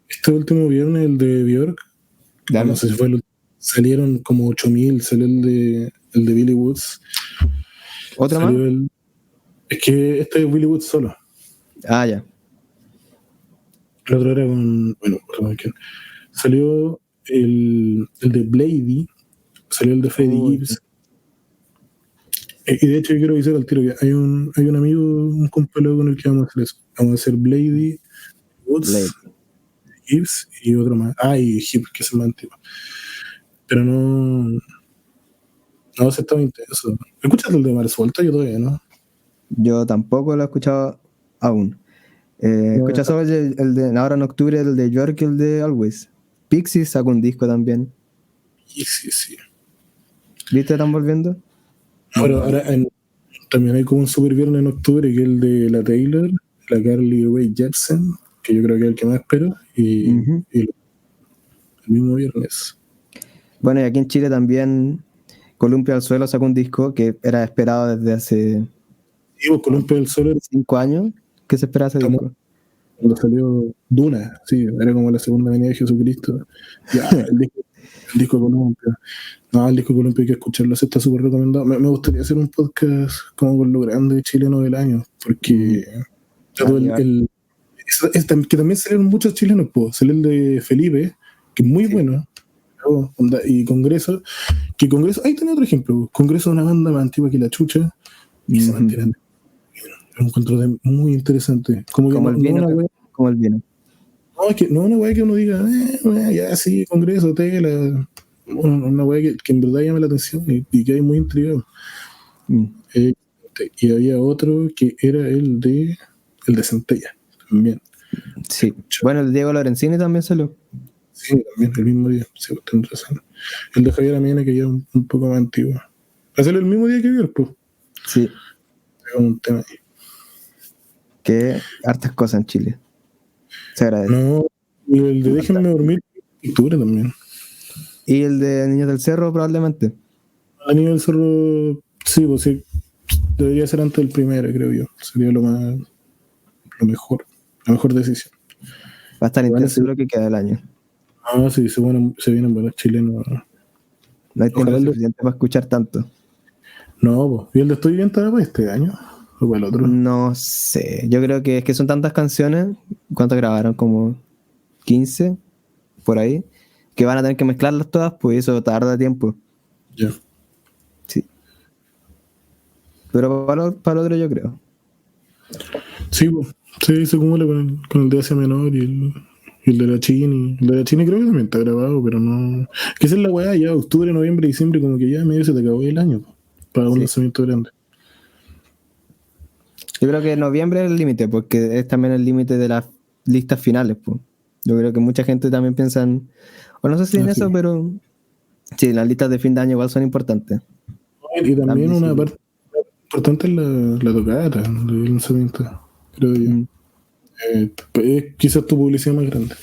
este último viernes, el de Björk, no sé si fue salieron como 8000, salió el de Billy Woods. ¿Otra más? Es que este es Billy Woods solo. Ya. El otro era con, bueno, perdón, ¿quién? Salió el de Blady, salió el de Freddie Gibbs. Y de hecho yo quiero avisar al tiro que hay un amigo, un compañero con el que vamos a hacer eso. Vamos a hacer Blady, Woods, Gibbs y otro más. Y Gibbs, que es el más antiguo. Pero no, se estaba intenso. ¿Escuchaste el de Mars Volta? Yo todavía no. Yo tampoco lo he escuchado aún. Escucha solo el de ahora en octubre, el de York y el de Always. Pixies sacó un disco también. Sí. ¿Viste? ¿Están volviendo? Ahora también hay como un super viernes en octubre, que es el de la Taylor, la Carly Rae Jepsen, que yo creo que es el que más espero, y el mismo viernes. Bueno, y aquí en Chile también Columpio al Suelo sacó un disco que era esperado desde hace Columpio del Sol 5 años que se esperaba ese disco. Cuando salió Duna, sí, era como la segunda venida de Jesucristo. Ya, el disco Columpio. No, el disco Columpio hay que escucharlo, se está súper recomendado. Me gustaría hacer un podcast como con lo grande chileno del año, porque que también salieron muchos chilenos, pues. Salió el de Felipe, que es muy bueno. Y Congreso, ahí tenés otro ejemplo. Congreso es una banda más antigua que La Chucha y se mantienen. Es un encuentro muy interesante. Como el vino. Como el vino. No, es que no una weá que uno diga, ya sí, Congreso, tela. Una weá que en verdad llama la atención y que hay muy intrigado. Y había otro que era el de Centella también. Sí. Bueno, el Diego Lorenzini también salió. Sí, también el mismo día. Sí, tienes razón. El de Javier Amena, que ya es un poco más antiguo. ¿Hacerlo el mismo día que Vier, pues? Sí. Es un tema ahí. Que hartas cosas en Chile. Se agradece. No, y el de Déjenme Dormir, octubre también. Y el de Niños del Cerro, probablemente. A nivel del Cerro, sí, pues sí. Debería ser antes del primero, creo yo. Sería lo mejor. La mejor decisión. Va a estar intenso lo que queda del año. Sí, se vienen buenos chilenos. No hay tiempo suficiente para escuchar tanto. No, pues. ¿Y el de Estoy Bien para este año? ¿O para el otro? No sé. Yo creo que es que son tantas canciones. ¿Cuántas grabaron? Como 15 por ahí. Que van a tener que mezclarlas todas, pues eso tarda tiempo. Ya. Sí. Pero para el otro yo creo. Sí, pues. Sí, se acumula con el de Asia Menor y el de la Chini. El de la Chini creo que también está grabado, pero no. Que esa es la weá, ya octubre, noviembre, diciembre, como que ya medio se te acabó el año, pues, para un lanzamiento grande. Yo creo que noviembre es el límite, porque es también el límite de las listas finales, pues. Yo creo que mucha gente también piensa o no sé si en eso, pero sí, las listas de fin de año igual son importantes. Y también una parte importante es la tocata del lanzamiento, creo yo. Es quizás tu publicidad más grande.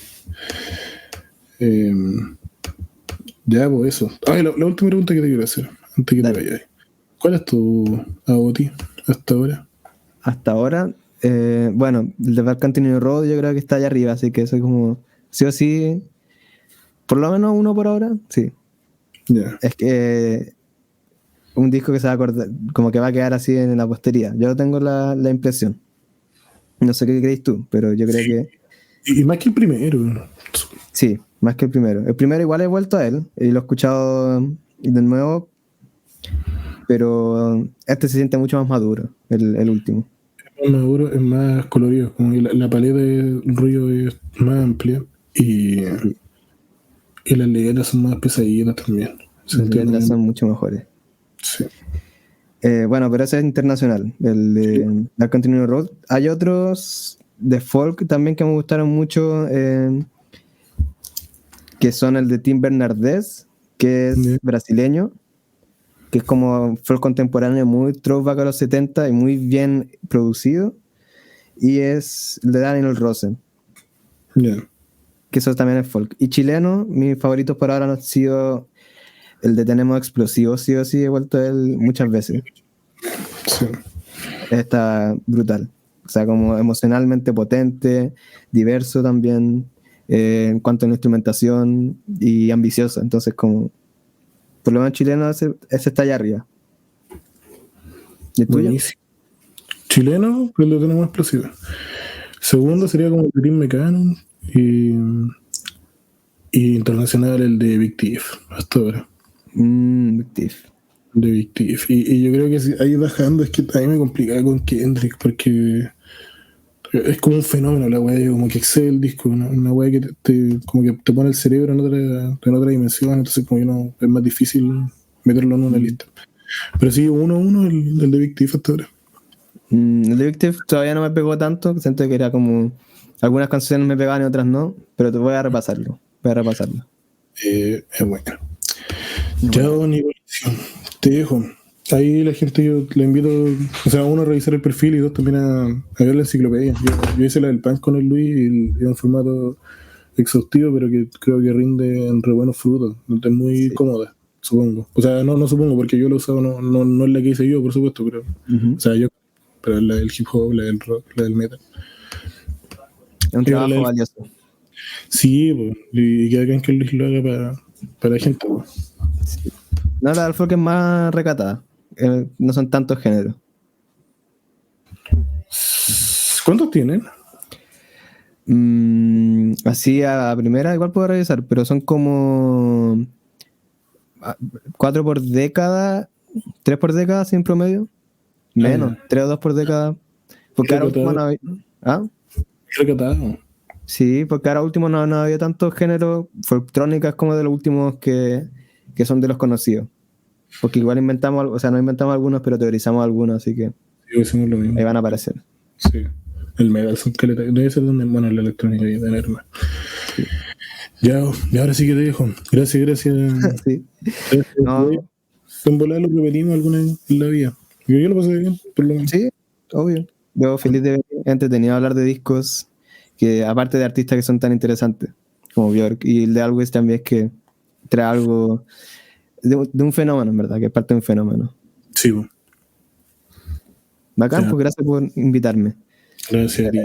Ya, pues eso. La última pregunta que te quiero hacer, antes que te vayas. ¿Cuál es tu AOTI hasta ahora? Hasta ahora, bueno, el de Bad Continuing Road yo creo que está allá arriba, así que eso es como, sí o sí, por lo menos uno por ahora, sí. Yeah. Es que un disco que se va a acordar, como que va a quedar así en la posteridad. Yo tengo la impresión. No sé qué crees tú, pero yo creo que... Y más que el primero. Sí, más que el primero. El primero igual he vuelto a él y lo he escuchado de nuevo, pero este se siente mucho más maduro, el último. Es más maduro, es más colorido, como que la paleta de ruido es más amplia y las letras son más pesaditas también. Las letras son mucho mejores. Sí. Bueno, pero ese es internacional, el de Dark Continuing Road. Hay otros de folk también que me gustaron mucho, que son el de Tim Bernardes, que es brasileño, que es como folk contemporáneo, muy throwback a los 70 y muy bien producido. Y es el de Daniel Rosen. Que eso también es folk. Y chileno, mis favoritos por ahora han sido el de Tenemos Explosivos, sí o sí, he vuelto a él muchas veces. Sí. Está brutal. O sea, como emocionalmente potente, diverso también, en cuanto a la instrumentación y ambicioso. Entonces, como, por lo menos chileno, ese está allá arriba. ¿Y el tuyo? Chileno, pues lo tenemos explosivo. Segundo sería como el de Tim McCann, Y, y internacional el de Big Thief, hasta ahora. Big Thief. De Big Thief. Y yo creo que si ahí bajando es que a mí me complica con Kendrick porque es como un fenómeno la weá, como que excede el disco, una weá que como que te pone el cerebro en otra dimensión, entonces como que no, es más difícil meterlo en una lista. Pero sí, 1-1 el de Big Thief hasta ahora. El de Big Thief todavía no me pegó tanto, siento que era como algunas canciones me pegaban y otras no, pero te voy a repasarlo. Es bueno. Chao, Nicolás. Te dejo. Ahí la gente, yo le invito, o sea, uno a revisar el perfil y dos también a ver la enciclopedia. Yo hice la del pan con el Luis y es un formato exhaustivo, pero que creo que rinde en re buenos frutos. Es muy cómoda, supongo. O sea, no supongo, porque yo lo he usado, no es la que hice yo, por supuesto, pero, o sea, pero es la del hip hop, la del rock, la del metal. Es un trabajo valioso. Sí, pues, y que hagan que el Luis lo haga para la gente, pues. Sí. No, la del folk es más recatada. No son tantos géneros. ¿Cuántos tienen? Así a primera igual puedo revisar, pero son como 4 por década, 3 por década sin promedio. Menos, 3 o 2 por década. Porque ahora último no había... ¿Ah? Recatado. Sí, porque ahora último no había tantos géneros. Folktrónica es como de los últimos que son de los conocidos. Porque igual inventamos, o sea, no inventamos algunos, pero teorizamos algunos, así que sí, hicimos lo mismo. Ahí van a aparecer. Sí, el metal son caletas. Debe ser donde, bueno, la electrónica y de Nerma. Sí. Ya, y ahora sí que te dejo. Gracias. Sí. Gracias. No. En volar lo repetimos alguna vez en la vida. Yo lo pasé bien, por lo menos. Sí, obvio. Yo feliz de ver, entretenido hablar de discos, que aparte de artistas que son tan interesantes como Björk, y el de Always también es que trae algo de un fenómeno, en verdad, que es parte de un fenómeno. Sí, bueno. Bacán, pues gracias por invitarme. Gracias a ti.